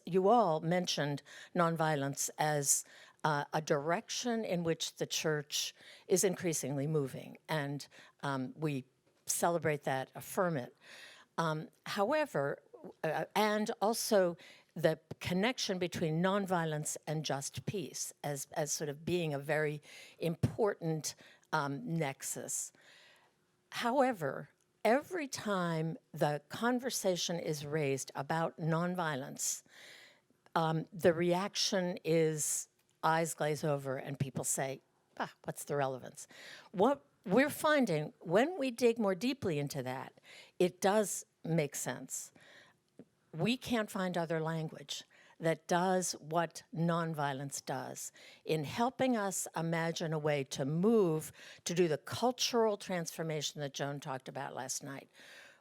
You all mentioned nonviolence as a direction in which the church is increasingly moving, and we celebrate that, affirm it. However, and also the connection between nonviolence and just peace as sort of being a very important nexus. However, every time the conversation is raised about nonviolence, the reaction is eyes glaze over and people say, what's the relevance? What we're finding when we dig more deeply into that, it does make sense. We can't find other language that does what nonviolence does in helping us imagine a way to move to do the cultural transformation that Joan talked about last night.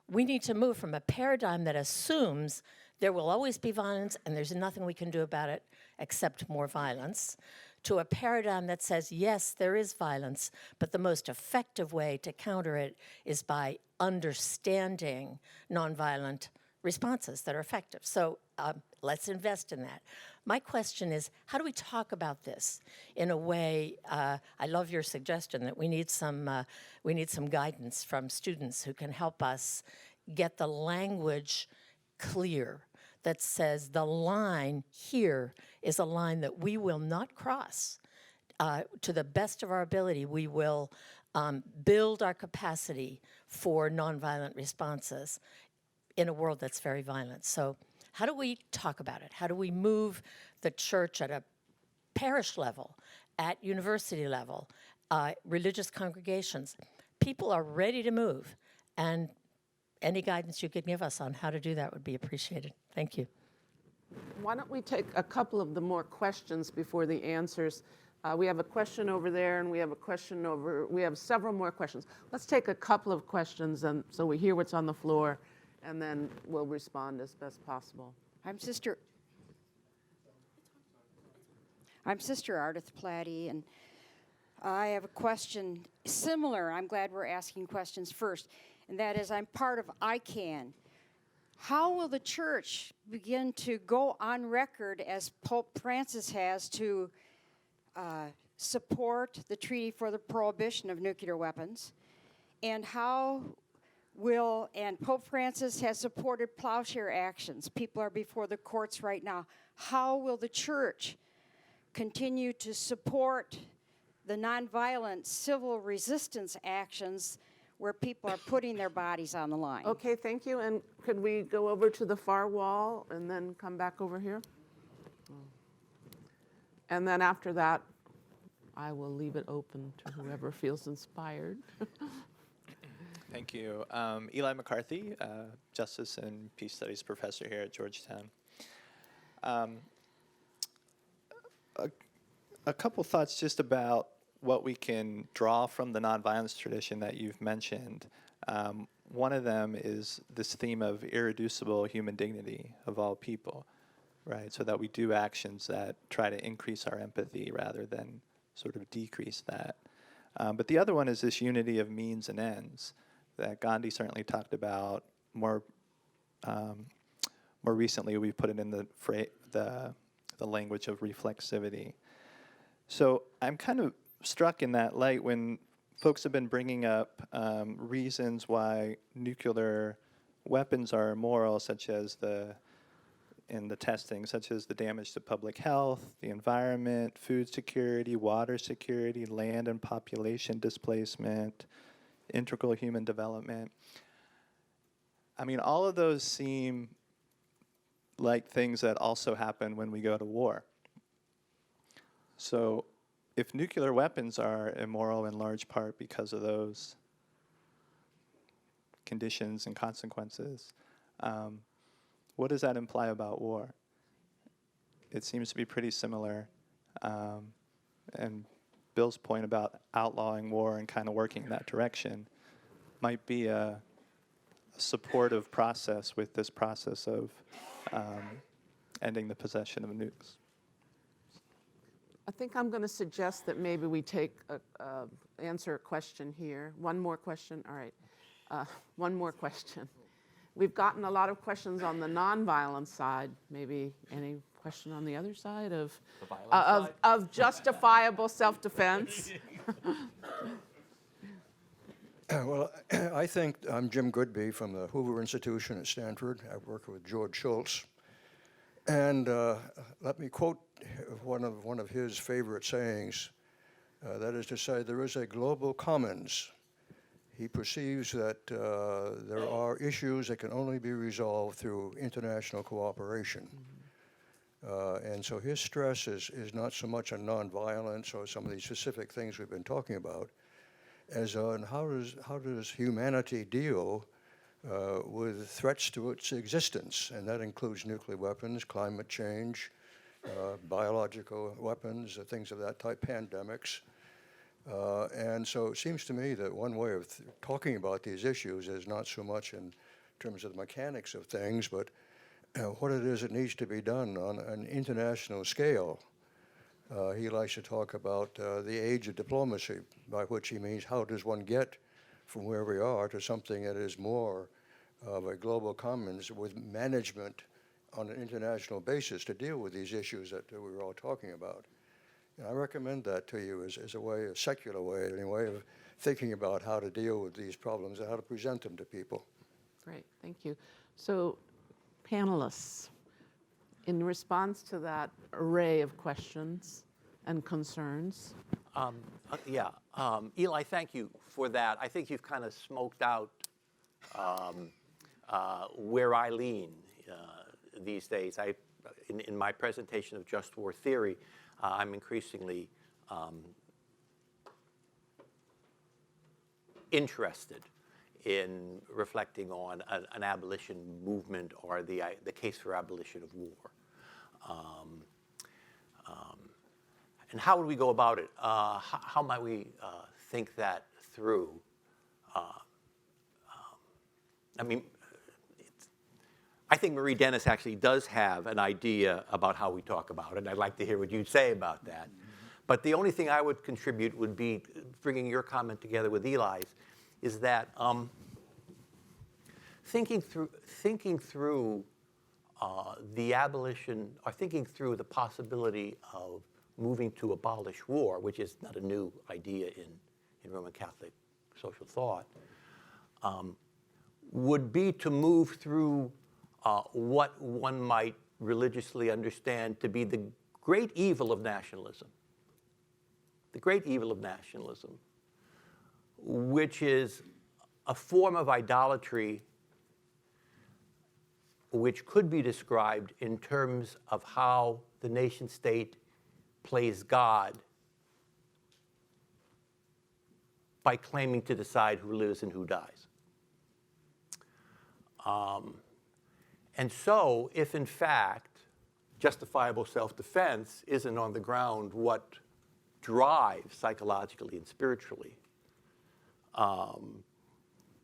We need to move from a paradigm that assumes there will always be violence and there's nothing we can do about it except more violence, to a paradigm that says, yes, there is violence, but the most effective way to counter it is by understanding nonviolent responses that are effective. So let's invest in that. My question is, how do we talk about this in a way? I love your suggestion that we need some guidance from students who can help us get the language clear that says the line here is a line that we will not cross. To the best of our ability, we will build our capacity for nonviolent responses in a world that's very violent. So how do we talk about it? How do we move the church at a parish level, at university level, religious congregations? People are ready to move, and any guidance you could give us on how to do that would be appreciated. Thank you. Why don't we take a couple of the more questions before the answers? We have a question over there, and we have several more questions. Let's take a couple of questions and so we hear what's on the floor, and then we'll respond as best possible. I'm Sister Ardith Platty, and I have a question similar. I'm glad we're asking questions first, and that is, I'm part of ICANN. How will the church begin to go on record, as Pope Francis has, to support the Treaty for the Prohibition of Nuclear Weapons? And and Pope Francis has supported plowshare actions. People are before the courts right now. How will the church continue to support the nonviolent civil resistance actions where people are putting their bodies on the line. Okay, thank you. And could we go over to the far wall and then come back over here? And then after that, I will leave it open to whoever feels inspired. Thank you. Eli McCarthy, Justice and Peace Studies professor here at Georgetown. A couple thoughts just about what we can draw from the nonviolence tradition that you've mentioned. One of them is this theme of irreducible human dignity of all people, right? So that we do actions that try to increase our empathy rather than sort of decrease that. But the other one is this unity of means and ends that Gandhi certainly talked about. More recently, we put it in the language of reflexivity. So I'm kind of struck in that light when folks have been bringing up reasons why nuclear weapons are immoral, such as in the testing, such as the damage to public health, the environment, food security, water security, land and population displacement, integral human development. I mean, all of those seem like things that also happen when we go to war. So if nuclear weapons are immoral in large part because of those conditions and consequences, what does that imply about war? It seems to be pretty similar. And Bill's point about outlawing war and kind of working in that direction might be a supportive process with this process of ending the possession of nukes. I think I'm going to suggest that maybe we answer a question here. One more question. All right. One more question. We've gotten a lot of questions on the nonviolent side. Maybe any question on the other side of justifiable self-defense? Well, I think I'm Jim Goodby from the Hoover Institution at Stanford. I work with George Shultz. And let me quote one of his favorite sayings. That is to say, there is a global commons. He perceives that there are issues that can only be resolved through international cooperation. And so his stress is not so much on nonviolence or some of these specific things we've been talking about, as on how does humanity deal with threats to its existence, and that includes nuclear weapons, climate change, biological weapons, things of that type, pandemics. And so it seems to me that one way of talking about these issues is not so much in terms of the mechanics of things, but what it is that needs to be done on an international scale. He likes to talk about the age of diplomacy, by which he means how does one get from where we are to something that is more of a global commons with management on an international basis to deal with these issues that we were all talking about. And I recommend that to you as a way, a secular way, anyway, of thinking about how to deal with these problems and how to present them to people. Great, thank you. So, panelists, in response to that array of questions and concerns. Eli, thank you for that. I think you've kind of smoked out where I lean these days. In my presentation of just war theory, I'm increasingly interested in reflecting on an abolition movement or the case for abolition of war. And how would we go about it? How might we think that through? I think Marie Dennis actually does have an idea about how we talk about it, and I'd like to hear what you'd say about that. But the only thing I would contribute would be bringing your comment together with Eli's, is that thinking through the abolition, or thinking through the possibility of moving to abolish war, which is not a new idea in Roman Catholic social thought, would be to move through what one might religiously understand to be the great evil of nationalism. The great evil of nationalism, which is a form of idolatry which could be described in terms of how the nation state plays God by claiming to decide who lives and who dies. And so, if in fact justifiable self-defense isn't on the ground what drives psychologically and spiritually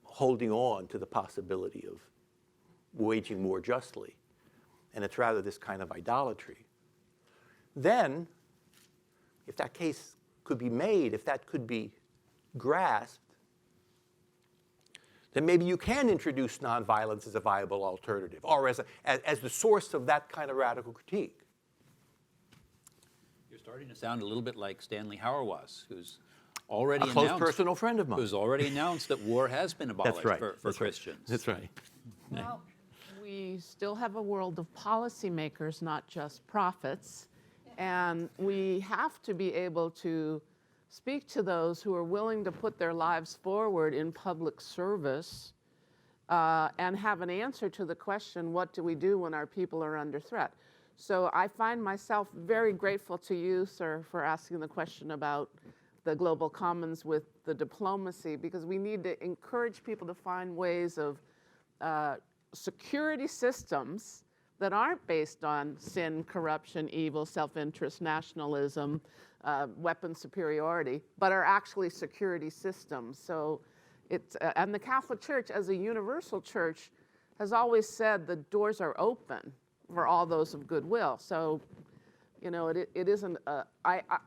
holding on to the possibility of waging war justly, and it's rather this kind of idolatry, then if that case could be made, if that could be grasped, then maybe you can introduce nonviolence as a viable alternative, or as the source of that kind of radical critique. You're starting to sound a little bit like Stanley Hauerwas, who's already A close announced, personal friend of mine. who's already announced that war has been abolished That's right. for That's Christians. Right. That's right. Well, we still have a world of policymakers, not just prophets, and we have to be able to speak to those who are willing to put their lives forward in public service and have an answer to the question, what do we do when our people are under threat? So I find myself very grateful to you, sir, for asking the question about the global commons with the diplomacy, because we need to encourage people to find ways of security systems that aren't based on sin, corruption, evil, self-interest, nationalism, weapon superiority, but are actually security systems. So it's, and the Catholic Church as a universal church has always said the doors are open for all those of goodwill. So, you know, it isn't,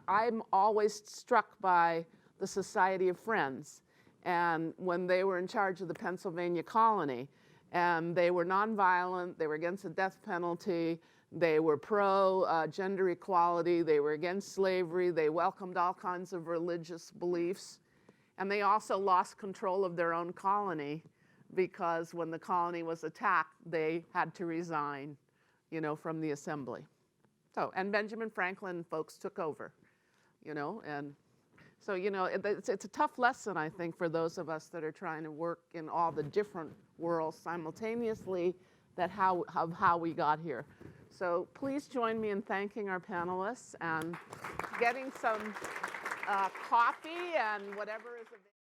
I'm always struck by the Society of Friends, and when they were in charge of the Pennsylvania colony, and they were nonviolent, they were against the death penalty, they were pro gender equality, they were against slavery, they welcomed all kinds of religious beliefs, and they also lost control of their own colony because when the colony was attacked, they had to resign, you know, from the assembly. So, and Benjamin Franklin folks took over, you know, and so, you know, it's a tough lesson, I think, for those of us that are trying to work in all the different worlds simultaneously, that how we got here. So please join me in thanking our panelists and getting some coffee and whatever is available.